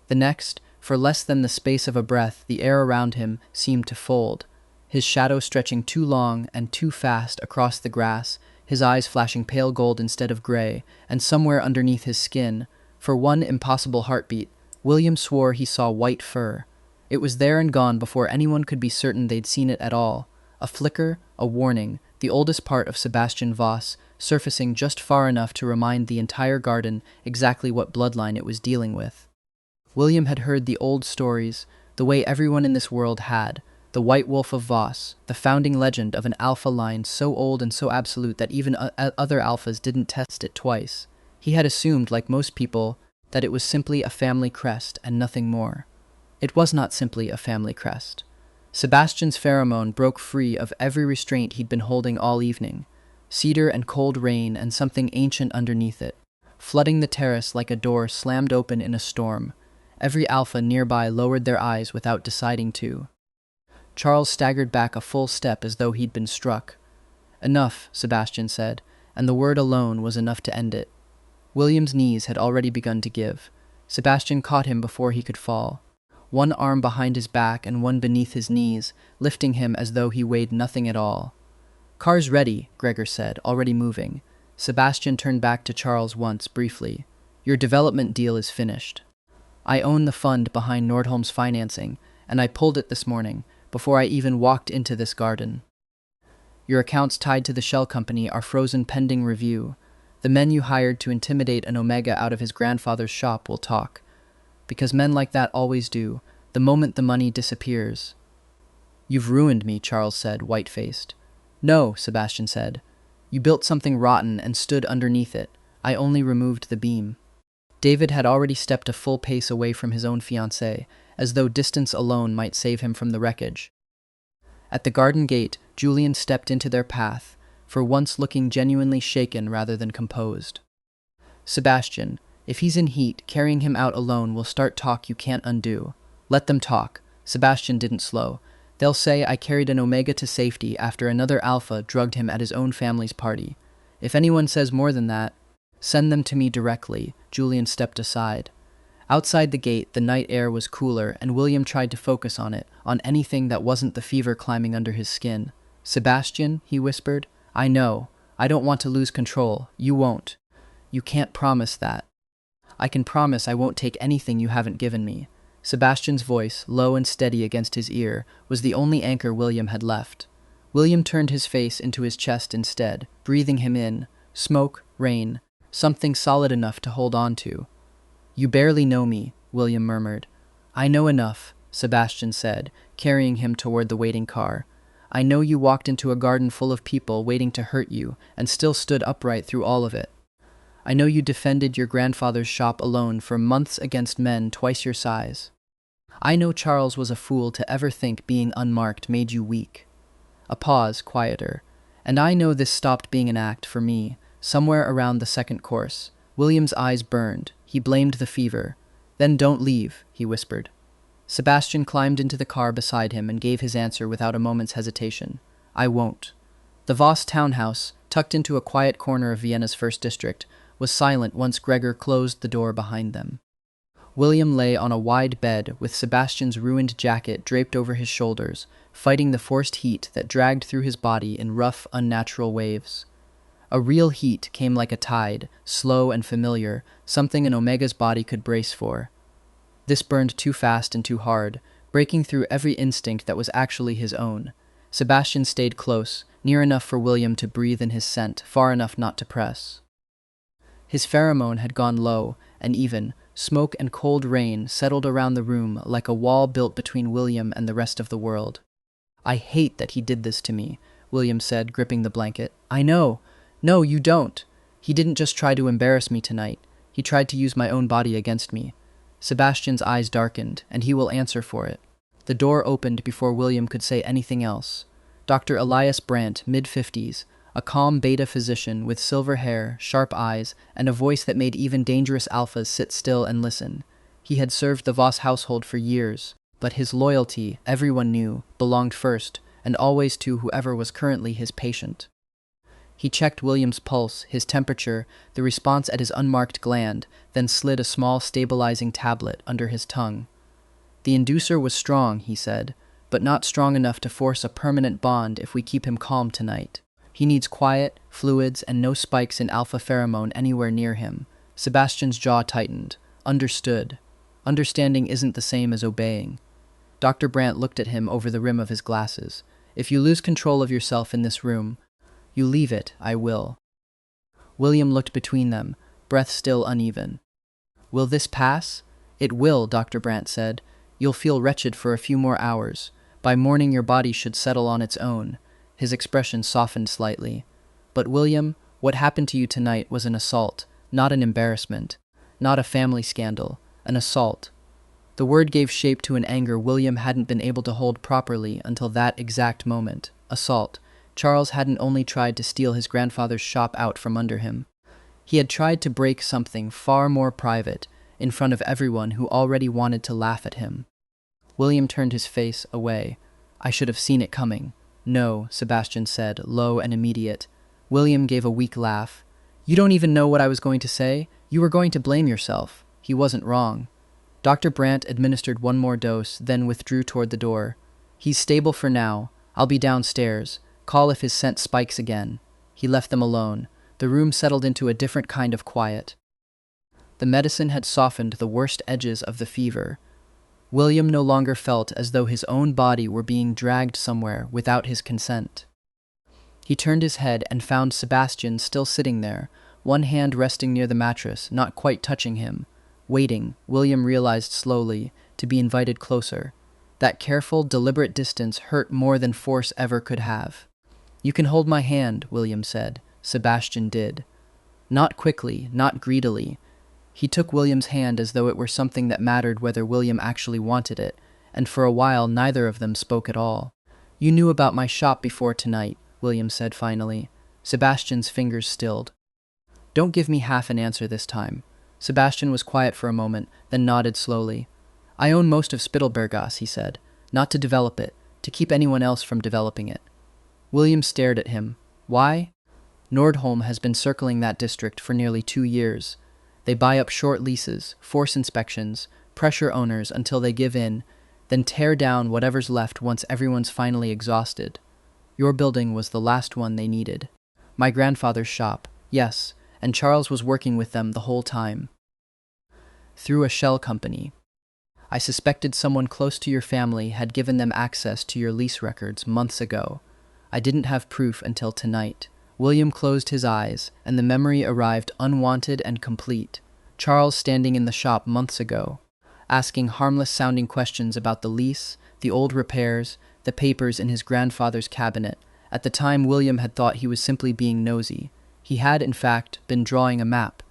The next, for less than the space of a breath, the air around him seemed to fold, his shadow stretching too long and too fast across the grass, his eyes flashing pale gold instead of gray, and somewhere underneath his skin, for one impossible heartbeat, William swore he saw white fur. It was there and gone before anyone could be certain they'd seen it at all. A flicker, a warning, the oldest part of Sebastian Voss, surfacing just far enough to remind the entire garden exactly what bloodline it was dealing with. William had heard the old stories, the way everyone in this world had, the White Wolf of Voss, the founding legend of an alpha line so old and so absolute that even other alphas didn't test it twice. He had assumed, like most people, that it was simply a family crest and nothing more. It was not simply a family crest. Sebastian's pheromone broke free of every restraint he'd been holding all evening. Cedar and cold rain and something ancient underneath it, flooding the terrace like a door slammed open in a storm. Every alpha nearby lowered their eyes without deciding to. Charles staggered back a full step as though he'd been struck. Enough, Sebastian said, and the word alone was enough to end it. William's knees had already begun to give. Sebastian caught him before he could fall. One arm behind his back and one beneath his knees, lifting him as though he weighed nothing at all. Car's ready, Gregor said, already moving. Sebastian turned back to Charles once, briefly. Your development deal is finished. I own the fund behind Nordholm's financing, and I pulled it this morning, before I even walked into this garden. Your accounts tied to the shell company are frozen pending review. The men you hired to intimidate an Omega out of his grandfather's shop will talk. Because men like that always do, the moment the money disappears. You've ruined me, Charles said, white-faced. No, Sebastian said. You built something rotten and stood underneath it. I only removed the beam. David had already stepped a full pace away from his own fiancée, as though distance alone might save him from the wreckage. At the garden gate, Julian stepped into their path, for once looking genuinely shaken rather than composed. Sebastian, if he's in heat, carrying him out alone will start talk you can't undo. Let them talk. Sebastian didn't slow. They'll say I carried an Omega to safety after another Alpha drugged him at his own family's party. If anyone says more than that, send them to me directly. Julian stepped aside. Outside the gate, the night air was cooler, and William tried to focus on it, on anything that wasn't the fever climbing under his skin. Sebastian, he whispered, I know. I don't want to lose control. You won't. You can't promise that. I can promise I won't take anything you haven't given me. Sebastian's voice, low and steady against his ear, was the only anchor William had left. William turned his face into his chest instead, breathing him in. Smoke, rain, something solid enough to hold on to. You barely know me, William murmured. I know enough, Sebastian said, carrying him toward the waiting car. I know you walked into a garden full of people waiting to hurt you and still stood upright through all of it. I know you defended your grandfather's shop alone for months against men twice your size. I know Charles was a fool to ever think being unmarked made you weak. A pause, quieter. And I know this stopped being an act for me, somewhere around the second course. William's eyes burned. He blamed the fever. Then don't leave, he whispered. Sebastian climbed into the car beside him and gave his answer without a moment's hesitation. I won't. The Voss townhouse, tucked into a quiet corner of Vienna's first district, was silent once Gregor closed the door behind them. William lay on a wide bed with Sebastian's ruined jacket draped over his shoulders, fighting the forced heat that dragged through his body in rough, unnatural waves. A real heat came like a tide, slow and familiar, something an Omega's body could brace for. This burned too fast and too hard, breaking through every instinct that was actually his own. Sebastian stayed close, near enough for William to breathe in his scent, far enough not to press. His pheromone had gone low, and even smoke and cold rain settled around the room like a wall built between William and the rest of the world. I hate that he did this to me, William said, gripping the blanket. I know. No, you don't. He didn't just try to embarrass me tonight. He tried to use my own body against me. Sebastian's eyes darkened, and he will answer for it. The door opened before William could say anything else. Dr. Elias Brandt, mid-50s, a calm beta physician with silver hair, sharp eyes, and a voice that made even dangerous alphas sit still and listen. He had served the Voss household for years, but his loyalty, everyone knew, belonged first, and always to whoever was currently his patient. He checked William's pulse, his temperature, the response at his unmarked gland, then slid a small stabilizing tablet under his tongue. The inducer was strong, he said, but not strong enough to force a permanent bond if we keep him calm tonight. He needs quiet, fluids, and no spikes in alpha pheromone anywhere near him. Sebastian's jaw tightened. Understood. Understanding isn't the same as obeying. Dr. Brandt looked at him over the rim of his glasses. If you lose control of yourself in this room, you leave it, I will. William looked between them, breath still uneven. Will this pass? It will, Dr. Brandt said. You'll feel wretched for a few more hours. By morning your body should settle on its own. His expression softened slightly. But William, what happened to you tonight was an assault, not an embarrassment. Not a family scandal. An assault. The word gave shape to an anger William hadn't been able to hold properly until that exact moment. Assault. Charles hadn't only tried to steal his grandfather's shop out from under him. He had tried to break something far more private, in front of everyone who already wanted to laugh at him. William turned his face away. I should have seen it coming. No, Sebastian said, low and immediate. William gave a weak laugh. You don't even know what I was going to say? You were going to blame yourself. He wasn't wrong. Dr. Brandt administered one more dose, then withdrew toward the door. He's stable for now. I'll be downstairs. Call if his scent spikes again. He left them alone. The room settled into a different kind of quiet. The medicine had softened the worst edges of the fever. William no longer felt as though his own body were being dragged somewhere without his consent. He turned his head and found Sebastian still sitting there, one hand resting near the mattress, not quite touching him. Waiting, William realized slowly, to be invited closer. That careful, deliberate distance hurt more than force ever could have. You can hold my hand, William said. Sebastian did. Not quickly, not greedily. He took William's hand as though it were something that mattered whether William actually wanted it, and for a while neither of them spoke at all. You knew about my shop before tonight, William said finally. Sebastian's fingers stilled. Don't give me half an answer this time. Sebastian was quiet for a moment, then nodded slowly. I own most of Spittelbergas, he said. Not to develop it, to keep anyone else from developing it. William stared at him. Why? Nordholm has been circling that district for nearly 2 years. They buy up short leases, force inspections, pressure owners until they give in, then tear down whatever's left once everyone's finally exhausted. Your building was the last one they needed. My grandfather's shop, yes, and Charles was working with them the whole time. Through a shell company. I suspected someone close to your family had given them access to your lease records months ago. I didn't have proof until tonight. William closed his eyes, and the memory arrived unwanted and complete. Charles standing in the shop months ago, asking harmless-sounding questions about the lease, the old repairs, the papers in his grandfather's cabinet. At the time, William had thought he was simply being nosy. He had, in fact, been drawing a map.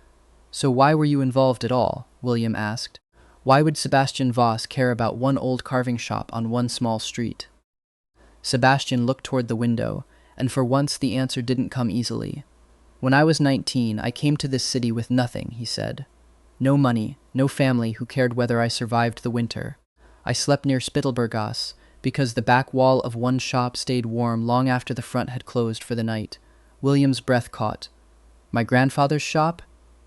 So why were you involved at all? William asked. Why would Sebastian Voss care about one old carving shop on one small street? Sebastian looked toward the window, and for once the answer didn't come easily. When I was 19, I came to this city with nothing, he said. No money, no family who cared whether I survived the winter. I slept near Spittelbergas, because the back wall of one shop stayed warm long after the front had closed for the night. William's breath caught. My grandfather's shop?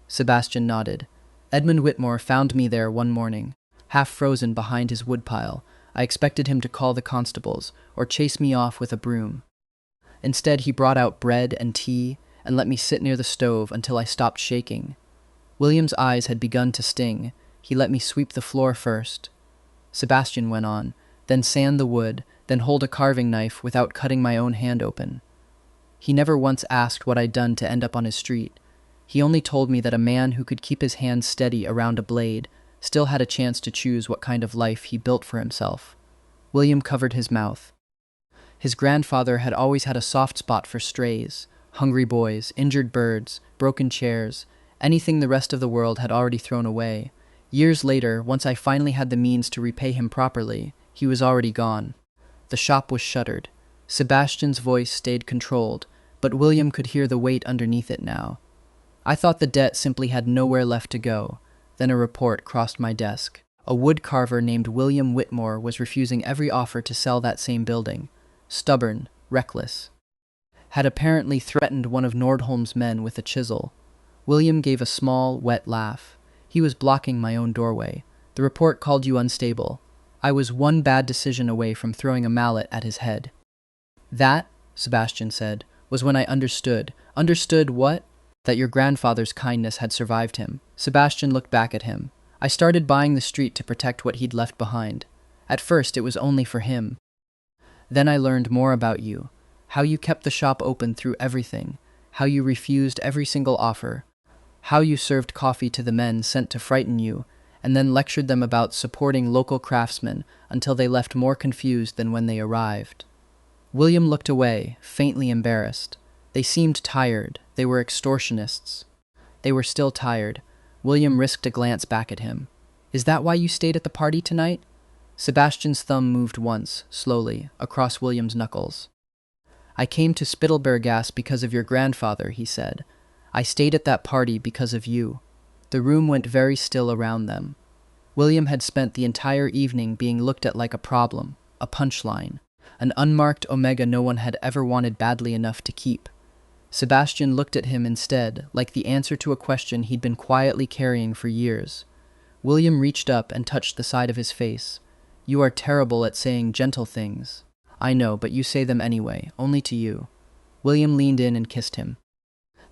Sebastian nodded. Edmund Whitmore found me there one morning, half frozen behind his woodpile. I expected him to call the constables, or chase me off with a broom. Instead, he brought out bread and tea, and let me sit near the stove until I stopped shaking. William's eyes had begun to sting. He let me sweep the floor first. Sebastian went on, then sand the wood, then hold a carving knife without cutting my own hand open. He never once asked what I'd done to end up on his street. He only told me that a man who could keep his hands steady around a blade still had a chance to choose what kind of life he built for himself. William covered his mouth. His grandfather had always had a soft spot for strays, hungry boys, injured birds, broken chairs, anything the rest of the world had already thrown away. Years later, once I finally had the means to repay him properly, he was already gone. The shop was shuttered. Sebastian's voice stayed controlled, but William could hear the weight underneath it now. I thought the debt simply had nowhere left to go. Then a report crossed my desk. A woodcarver named William Whitmore was refusing every offer to sell that same building. Stubborn, reckless. Had apparently threatened one of Nordholm's men with a chisel. William gave a small, wet laugh. He was blocking my own doorway. The report called you unstable. I was one bad decision away from throwing a mallet at his head. That, Sebastian said, was when I understood. Understood what? That your grandfather's kindness had survived him. Sebastian looked back at him. I started buying the street to protect what he'd left behind. At first, it was only for him. Then I learned more about you. How you kept the shop open through everything. How you refused every single offer. How you served coffee to the men sent to frighten you, and then lectured them about supporting local craftsmen until they left more confused than when they arrived. William looked away, faintly embarrassed. They seemed tired. They were extortionists. They were still tired. William risked a glance back at him. Is that why you stayed at the party tonight? Sebastian's thumb moved once, slowly, across William's knuckles. I came to Spittelbergas because of your grandfather, he said. I stayed at that party because of you. The room went very still around them. William had spent the entire evening being looked at like a problem, a punchline, an unmarked omega no one had ever wanted badly enough to keep. Sebastian looked at him instead, like the answer to a question he'd been quietly carrying for years. William reached up and touched the side of his face. You are terrible at saying gentle things. I know, but you say them anyway, only to you. William leaned in and kissed him.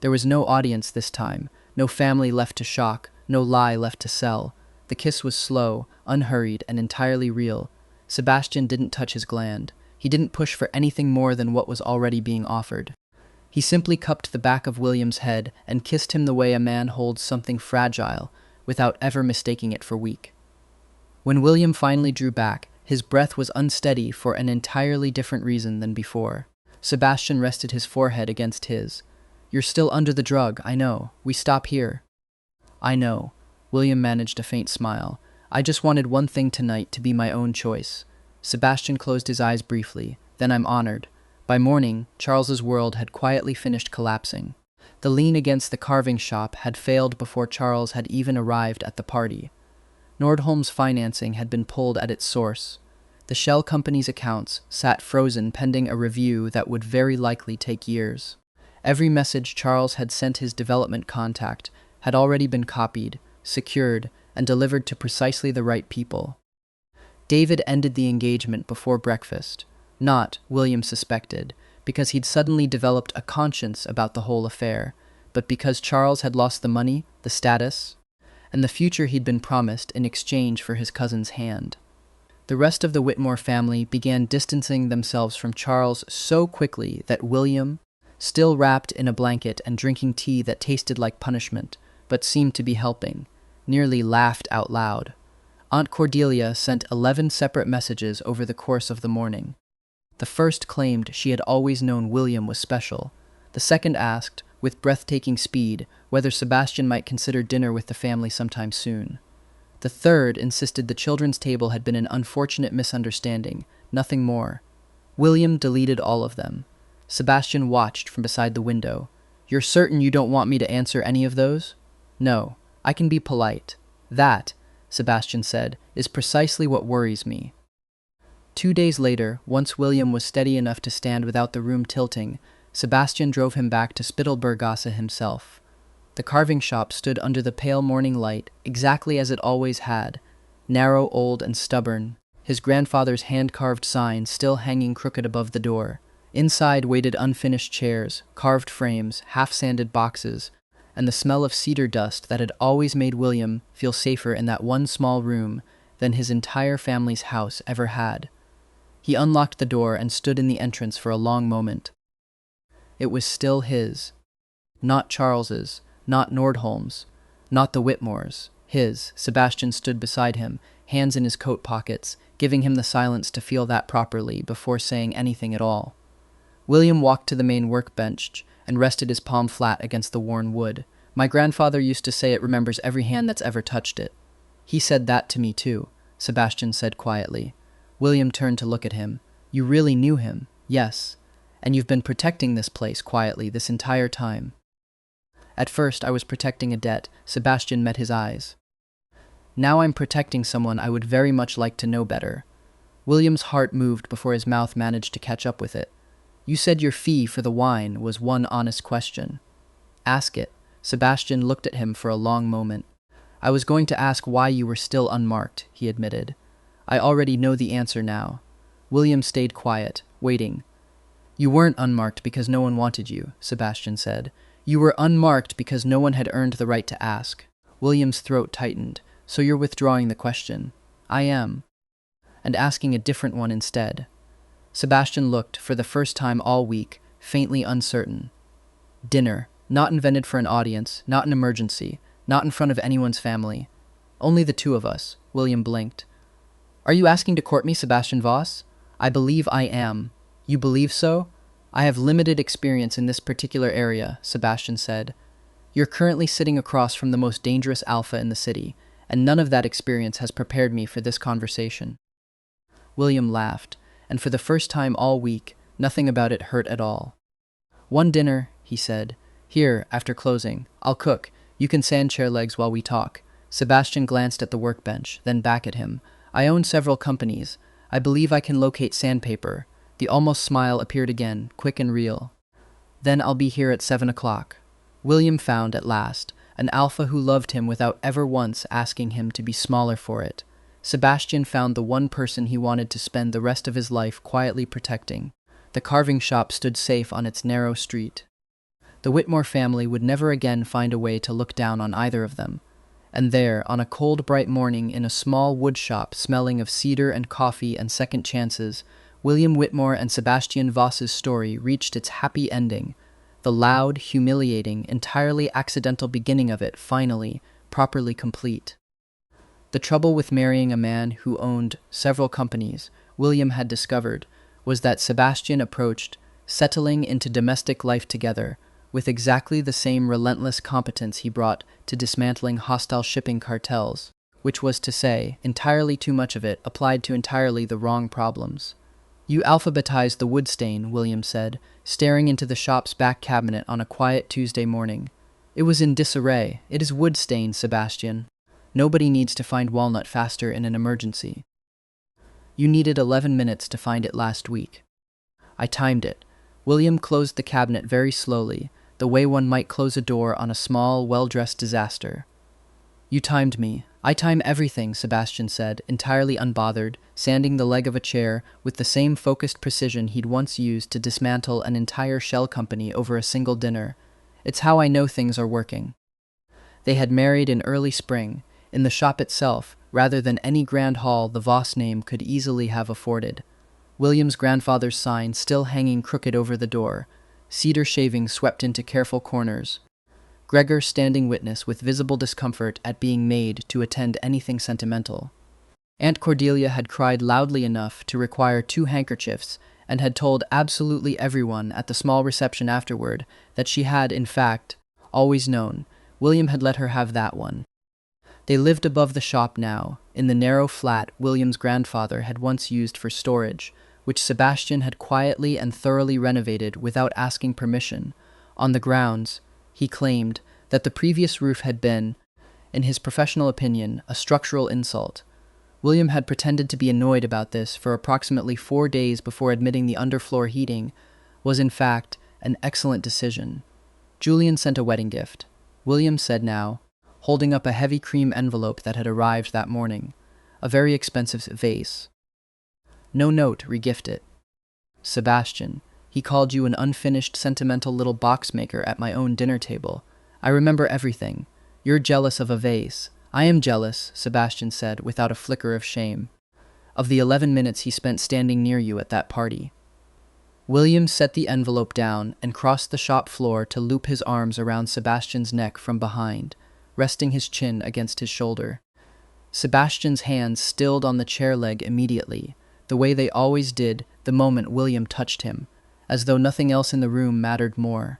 There was no audience this time, no family left to shock, no lie left to sell. The kiss was slow, unhurried, and entirely real. Sebastian didn't touch his gland. He didn't push for anything more than what was already being offered. He simply cupped the back of William's head and kissed him the way a man holds something fragile, without ever mistaking it for weak. When William finally drew back, his breath was unsteady for an entirely different reason than before. Sebastian rested his forehead against his. You're still under the drug, I know. We stop here. I know. William managed a faint smile. I just wanted one thing tonight to be my own choice. Sebastian closed his eyes briefly. Then I'm honored. By morning, Charles's world had quietly finished collapsing. The lien against the carving shop had failed before Charles had even arrived at the party. Nordholm's financing had been pulled at its source. The shell company's accounts sat frozen pending a review that would very likely take years. Every message Charles had sent his development contact had already been copied, secured, and delivered to precisely the right people. David ended the engagement before breakfast, not, William suspected, because he'd suddenly developed a conscience about the whole affair, but because Charles had lost the money, the status, and the future he'd been promised in exchange for his cousin's hand. The rest of the Whitmore family began distancing themselves from Charles so quickly that William, still wrapped in a blanket and drinking tea that tasted like punishment, but seemed to be helping, nearly laughed out loud. Aunt Cordelia sent 11 separate messages over the course of the morning. The first claimed she had always known William was special. The second asked, with breathtaking speed, whether Sebastian might consider dinner with the family sometime soon. The third insisted the children's table had been an unfortunate misunderstanding, nothing more. William deleted all of them. Sebastian watched from beside the window. "You're certain you don't want me to answer any of those?" "No, I can be polite." "That," Sebastian said, "is precisely what worries me." 2 days later, once William was steady enough to stand without the room tilting, Sebastian drove him back to Spittelbergasse himself. The carving shop stood under the pale morning light, exactly as it always had, narrow, old, and stubborn, his grandfather's hand-carved sign still hanging crooked above the door. Inside waited unfinished chairs, carved frames, half-sanded boxes, and the smell of cedar dust that had always made William feel safer in that one small room than his entire family's house ever had. He unlocked the door and stood in the entrance for a long moment. It was still his. Not Charles's, not Nordholm's, not the Whitmores. His. Sebastian stood beside him, hands in his coat pockets, giving him the silence to feel that properly before saying anything at all. William walked to the main workbench and rested his palm flat against the worn wood. "My grandfather used to say it remembers every hand that's ever touched it." "He said that to me too," Sebastian said quietly. William turned to look at him. "You really knew him?" "Yes. And you've been protecting this place quietly this entire time." "At first I was protecting a debt." Sebastian met his eyes. "Now I'm protecting someone I would very much like to know better." William's heart moved before his mouth managed to catch up with it. "You said your fee for the wine was one honest question." "Ask it." Sebastian looked at him for a long moment. "I was going to ask why you were still unmarked," he admitted. "I already know the answer now." William stayed quiet, waiting. "You weren't unmarked because no one wanted you," Sebastian said. "You were unmarked because no one had earned the right to ask." William's throat tightened. "So you're withdrawing the question?" "I am. And asking a different one instead." Sebastian looked, for the first time all week, faintly uncertain. Dinner. Not invented for an audience, not an emergency, not in front of anyone's family. Only the two of us. William blinked. "Are you asking to court me, Sebastian Voss?" "I believe I am." "You believe so?" "I have limited experience in this particular area," Sebastian said. "You're currently sitting across from the most dangerous alpha in the city, and none of that experience has prepared me for this conversation." William laughed, and for the first time all week, nothing about it hurt at all. "One dinner," he said. "Here, after closing. I'll cook. You can sand chair legs while we talk." Sebastian glanced at the workbench, then back at him. "I own several companies. I believe I can locate sandpaper." The almost smile appeared again, quick and real. "Then I'll be here at 7 o'clock. William found, at last, an alpha who loved him without ever once asking him to be smaller for it. Sebastian found the one person he wanted to spend the rest of his life quietly protecting. The carving shop stood safe on its narrow street. The Whitmore family would never again find a way to look down on either of them. And there, on a cold, bright morning in a small wood shop smelling of cedar and coffee and second chances, William Whitmore and Sebastian Voss's story reached its happy ending. The loud, humiliating, entirely accidental beginning of it finally, properly complete. The trouble with marrying a man who owned several companies, William had discovered, was that Sebastian approached settling into domestic life together with exactly the same relentless competence he brought to dismantling hostile shipping cartels, which was to say, entirely too much of it applied to entirely the wrong problems. You alphabetized the wood stain, William said, staring into the shop's back cabinet on a quiet Tuesday morning. It was in disarray. It is wood stain, Sebastian. Nobody needs to find walnut faster in an emergency. You needed 11 minutes to find it last week. I timed it. William closed the cabinet very slowly, the way one might close a door on a small, well-dressed disaster. You timed me. I time everything, Sebastian said, entirely unbothered, sanding the leg of a chair with the same focused precision he'd once used to dismantle an entire shell company over a single dinner. It's how I know things are working. They had married in early spring, in the shop itself, rather than any grand hall the Voss name could easily have afforded. William's grandfather's sign still hanging crooked over the door, cedar shavings swept into careful corners. Gregor standing witness with visible discomfort at being made to attend anything sentimental. Aunt Cordelia had cried loudly enough to require 2 handkerchiefs and had told absolutely everyone at the small reception afterward that she had, in fact, always known. William had let her have that one. They lived above the shop now, in the narrow flat William's grandfather had once used for storage, which Sebastian had quietly and thoroughly renovated without asking permission, on the grounds, he claimed, that the previous roof had been, in his professional opinion, a structural insult. William had pretended to be annoyed about this for approximately 4 days before admitting the underfloor heating was, in fact, an excellent decision. Julian sent a wedding gift, William said now, holding up a heavy cream envelope that had arrived that morning, a very expensive vase. No note, regift it. Sebastian, he called you an unfinished sentimental little box maker at my own dinner table. I remember everything. You're jealous of a vase. I am jealous, Sebastian said without a flicker of shame, of the 11 minutes he spent standing near you at that party. William set the envelope down and crossed the shop floor to loop his arms around Sebastian's neck from behind, resting his chin against his shoulder. Sebastian's hands stilled on the chair leg immediately, the way they always did the moment William touched him, as though nothing else in the room mattered more.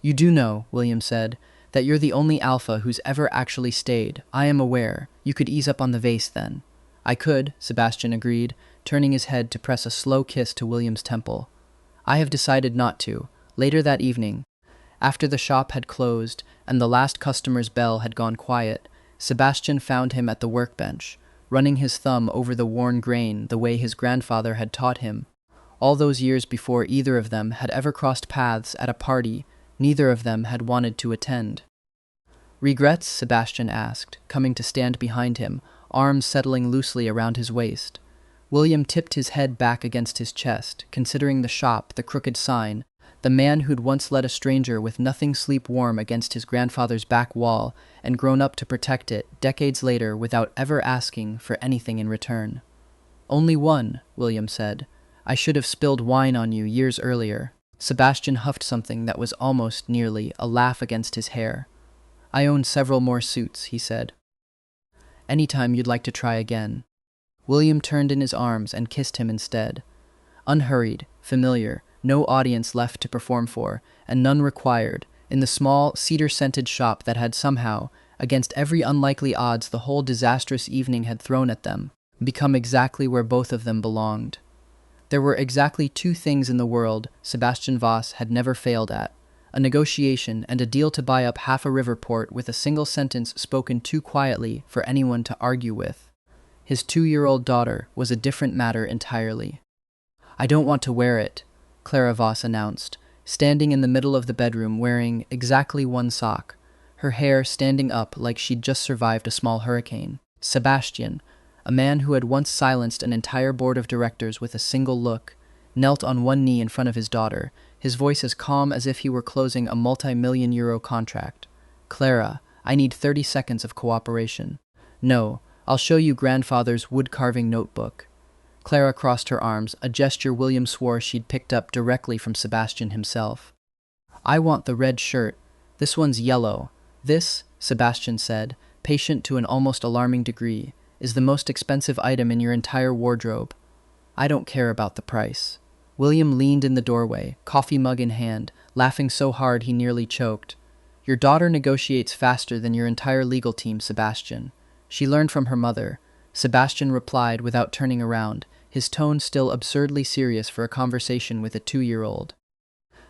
You do know, William said, that you're the only alpha who's ever actually stayed. I am aware. You could ease up on the vase then. I could, Sebastian agreed, turning his head to press a slow kiss to William's temple. I have decided not to. Later that evening, after the shop had closed and the last customer's bell had gone quiet, Sebastian found him at the workbench, running his thumb over the worn grain the way his grandfather had taught him. All those years before either of them had ever crossed paths at a party neither of them had wanted to attend. Regrets? Sebastian asked, coming to stand behind him, arms settling loosely around his waist. William tipped his head back against his chest, considering the shop, the crooked sign, the man who'd once let a stranger with nothing sleep warm against his grandfather's back wall and grown up to protect it decades later without ever asking for anything in return. Only one, William said. I should have spilled wine on you years earlier. Sebastian huffed something that was almost nearly a laugh against his hair. I own several more suits, he said. Anytime you'd like to try again. William turned in his arms and kissed him instead. Unhurried, familiar, no audience left to perform for, and none required, in the small, cedar-scented shop that had somehow, against every unlikely odds the whole disastrous evening had thrown at them, become exactly where both of them belonged. There were exactly 2 things in the world Sebastian Voss had never failed at: a negotiation and a deal to buy up half a river port with a single sentence spoken too quietly for anyone to argue with. His 2-year-old daughter was a different matter entirely. I don't want to wear it, Clara Voss announced, standing in the middle of the bedroom wearing exactly 1 sock, her hair standing up like she'd just survived a small hurricane. Sebastian, a man who had once silenced an entire board of directors with a single look, knelt on one knee in front of his daughter, his voice as calm as if he were closing a multi-million-euro contract. Clara, I need 30 seconds of cooperation. No, I'll show you grandfather's wood-carving notebook. Clara crossed her arms, a gesture William swore she'd picked up directly from Sebastian himself. I want the red shirt. This one's yellow. This, Sebastian said, patient to an almost alarming degree, is the most expensive item in your entire wardrobe. I don't care about the price. William leaned in the doorway, coffee mug in hand, laughing so hard he nearly choked. Your daughter negotiates faster than your entire legal team, Sebastian. She learned from her mother. Sebastian replied without turning around, his tone still absurdly serious for a conversation with a 2-year-old.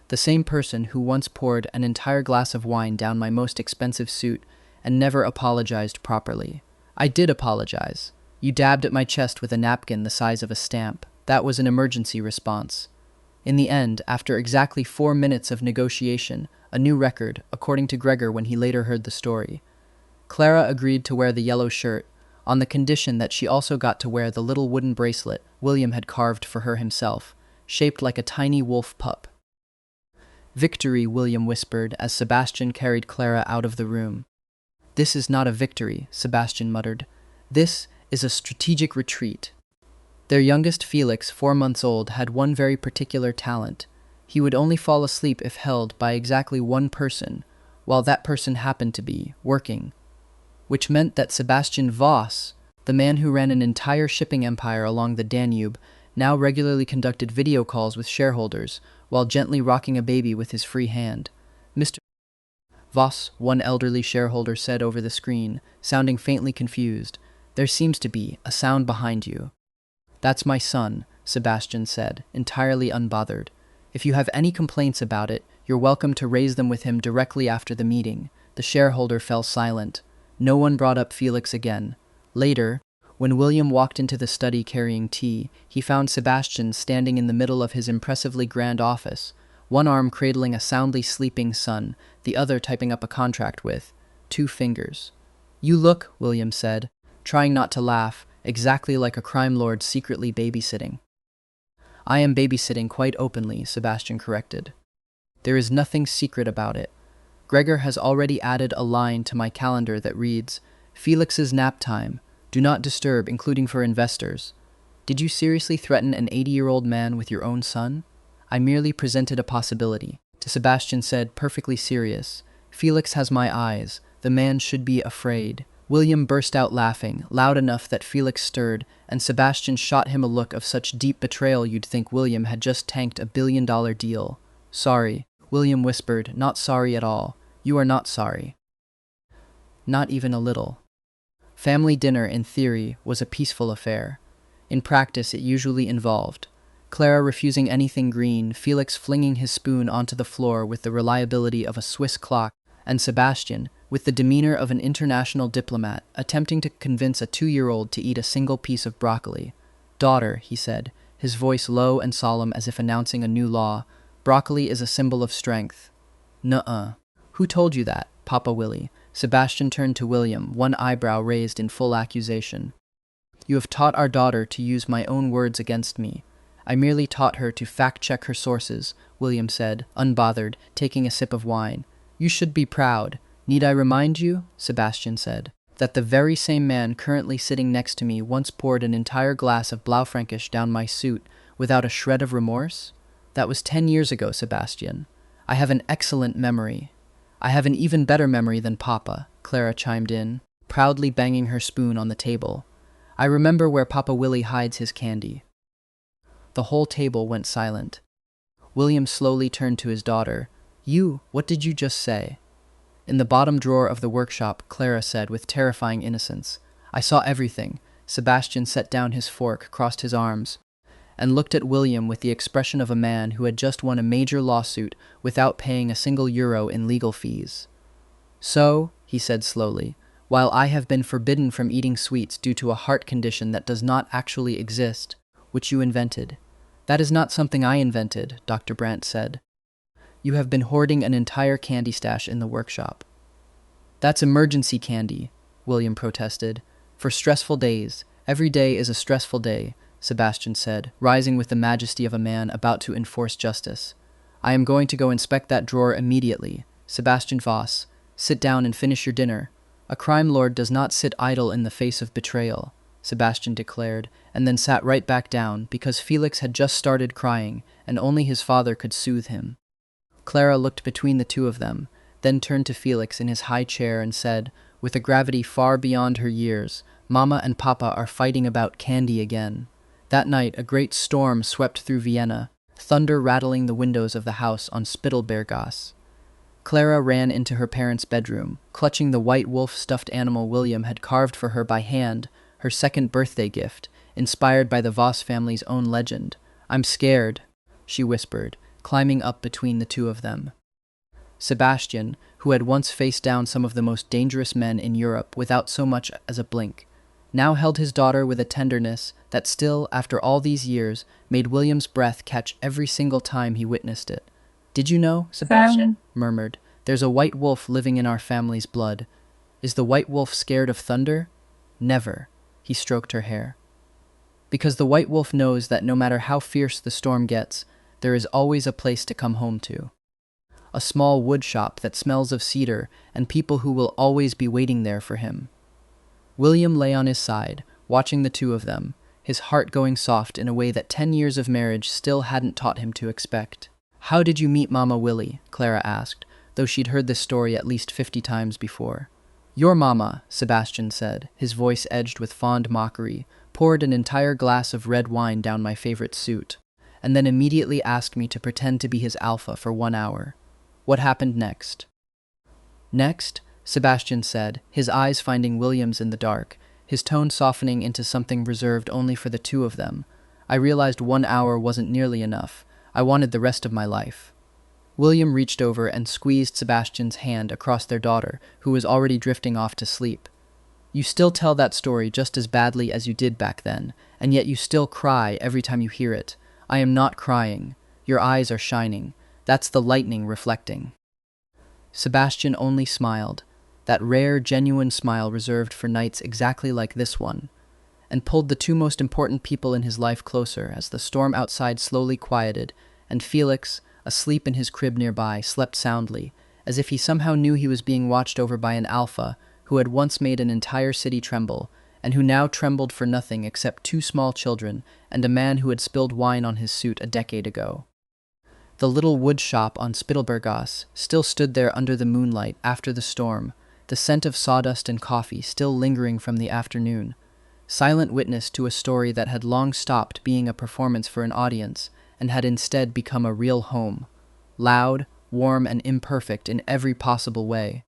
The same person who once poured an entire glass of wine down my most expensive suit and never apologized properly. I did apologize. You dabbed at my chest with a napkin the size of a stamp. That was an emergency response. In the end, after exactly 4 minutes of negotiation, a new record, according to Gregor when he later heard the story. Clara agreed to wear the yellow shirt, on the condition that she also got to wear the little wooden bracelet William had carved for her himself, shaped like a tiny wolf pup. "Victory," William whispered as Sebastian carried Clara out of the room. "This is not a victory," Sebastian muttered. "This is a strategic retreat." Their youngest Felix, 4 months old, had one very particular talent. He would only fall asleep if held by exactly one person, while that person happened to be working. Which meant that Sebastian Voss, the man who ran an entire shipping empire along the Danube, now regularly conducted video calls with shareholders, while gently rocking a baby with his free hand. "Mr. Voss," one elderly shareholder said over the screen, sounding faintly confused, "there seems to be a sound behind you." "That's my son," Sebastian said, entirely unbothered. "If you have any complaints about it, you're welcome to raise them with him directly after the meeting." The shareholder fell silent. No one brought up Felix again. Later, when William walked into the study carrying tea, he found Sebastian standing in the middle of his impressively grand office, one arm cradling a soundly sleeping son, the other typing up a contract with 2 fingers. "You look," William said, trying not to laugh, exactly like a crime lord secretly babysitting. "I am babysitting quite openly," Sebastian corrected. "There is nothing secret about it. Gregor has already added a line to my calendar that reads, 'Felix's nap time. Do not disturb, including for investors.' Did you seriously threaten an 80-year-old man with your own son?" "I merely presented a possibility," Sebastian said, perfectly serious. "Felix has my eyes. The man should be afraid." William burst out laughing, loud enough that Felix stirred, and Sebastian shot him a look of such deep betrayal you'd think William had just tanked a billion-dollar deal. "Sorry," William whispered, "not sorry at all. You are not sorry. Not even a little." Family dinner, in theory, was a peaceful affair. In practice, it usually involved Clara refusing anything green, Felix flinging his spoon onto the floor with the reliability of a Swiss clock, and Sebastian, with the demeanor of an international diplomat, attempting to convince a 2-year-old to eat a single piece of broccoli. "Daughter," he said, his voice low and solemn as if announcing a new law, "broccoli is a symbol of strength." "Nuh-uh. Who told you that, Papa Willie?" Sebastian turned to William, one eyebrow raised in full accusation. "You have taught our daughter to use my own words against me." "I merely taught her to fact-check her sources," William said, unbothered, taking a sip of wine. "You should be proud. Need I remind you," Sebastian said, "that the very same man currently sitting next to me once poured an entire glass of Blaufränkisch down my suit without a shred of remorse? That was 10 years ago, Sebastian. I have an excellent memory." "I have an even better memory than Papa," Clara chimed in, proudly banging her spoon on the table. "I remember where Papa Willie hides his candy." The whole table went silent. William slowly turned to his daughter. What did you just say?" "In the bottom drawer of the workshop," Clara said with terrifying innocence. "I saw everything." Sebastian set down his fork, crossed his arms, and looked at William with the expression of a man who had just won a major lawsuit without paying a single euro in legal fees. "So," he said slowly, "while I have been forbidden from eating sweets due to a heart condition that does not actually exist, which you invented." "That is not something I invented," Dr. Brandt said. "You have been hoarding an entire candy stash in the workshop." "That's emergency candy," William protested. "For stressful days. Every day is a stressful day," Sebastian said, rising with the majesty of a man about to enforce justice. "I am going to go inspect that drawer immediately. Sebastian Voss, sit down and finish your dinner." "A crime lord does not sit idle in the face of betrayal," Sebastian declared, and then sat right back down because Felix had just started crying and only his father could soothe him. Clara looked between the two of them, then turned to Felix in his high chair and said, with a gravity far beyond her years, "Mama and Papa are fighting about candy again." That night, a great storm swept through Vienna, thunder rattling the windows of the house on Spittelberggasse. Clara ran into her parents' bedroom, clutching the white wolf stuffed animal William had carved for her by hand, her second birthday gift, inspired by the Voss family's own legend. "I'm scared," she whispered, climbing up between the two of them. Sebastian, who had once faced down some of the most dangerous men in Europe without so much as a blink, now held his daughter with a tenderness that still, after all these years, made William's breath catch every single time he witnessed it. "Did you know?" Sebastian murmured. "There's a white wolf living in our family's blood. Is the white wolf scared of thunder?" "Never." He stroked her hair. "Because the white wolf knows that no matter how fierce the storm gets, there is always a place to come home to. A small wood shop that smells of cedar and people who will always be waiting there for him." William lay on his side, watching the two of them, his heart going soft in a way that 10 years of marriage still hadn't taught him to expect. "How did you meet Mama Willie?" Clara asked, though she'd heard this story at least 50 times before. "Your mama," Sebastian said, his voice edged with fond mockery, "poured an entire glass of red wine down my favorite suit, and then immediately asked me to pretend to be his alpha for 1 hour. What happened next?" "Next," Sebastian said, his eyes finding William's in the dark, his tone softening into something reserved only for the two of them. "I realized 1 hour wasn't nearly enough. I wanted the rest of my life." William reached over and squeezed Sebastian's hand across their daughter, who was already drifting off to sleep. "You still tell that story just as badly as you did back then, and yet you still cry every time you hear it. I am not crying. Your eyes are shining. That's the lightning reflecting." Sebastian only smiled, that rare, genuine smile reserved for nights exactly like this one, and pulled the two most important people in his life closer as the storm outside slowly quieted, and Felix, asleep in his crib nearby, slept soundly, as if he somehow knew he was being watched over by an alpha who had once made an entire city tremble, and who now trembled for nothing except 2 small children and a man who had spilled wine on his suit a decade ago. The little wood shop on Spittelbergasse still stood there under the moonlight after the storm, the scent of sawdust and coffee still lingering from the afternoon, silent witness to a story that had long stopped being a performance for an audience and had instead become a real home, loud, warm, and imperfect in every possible way.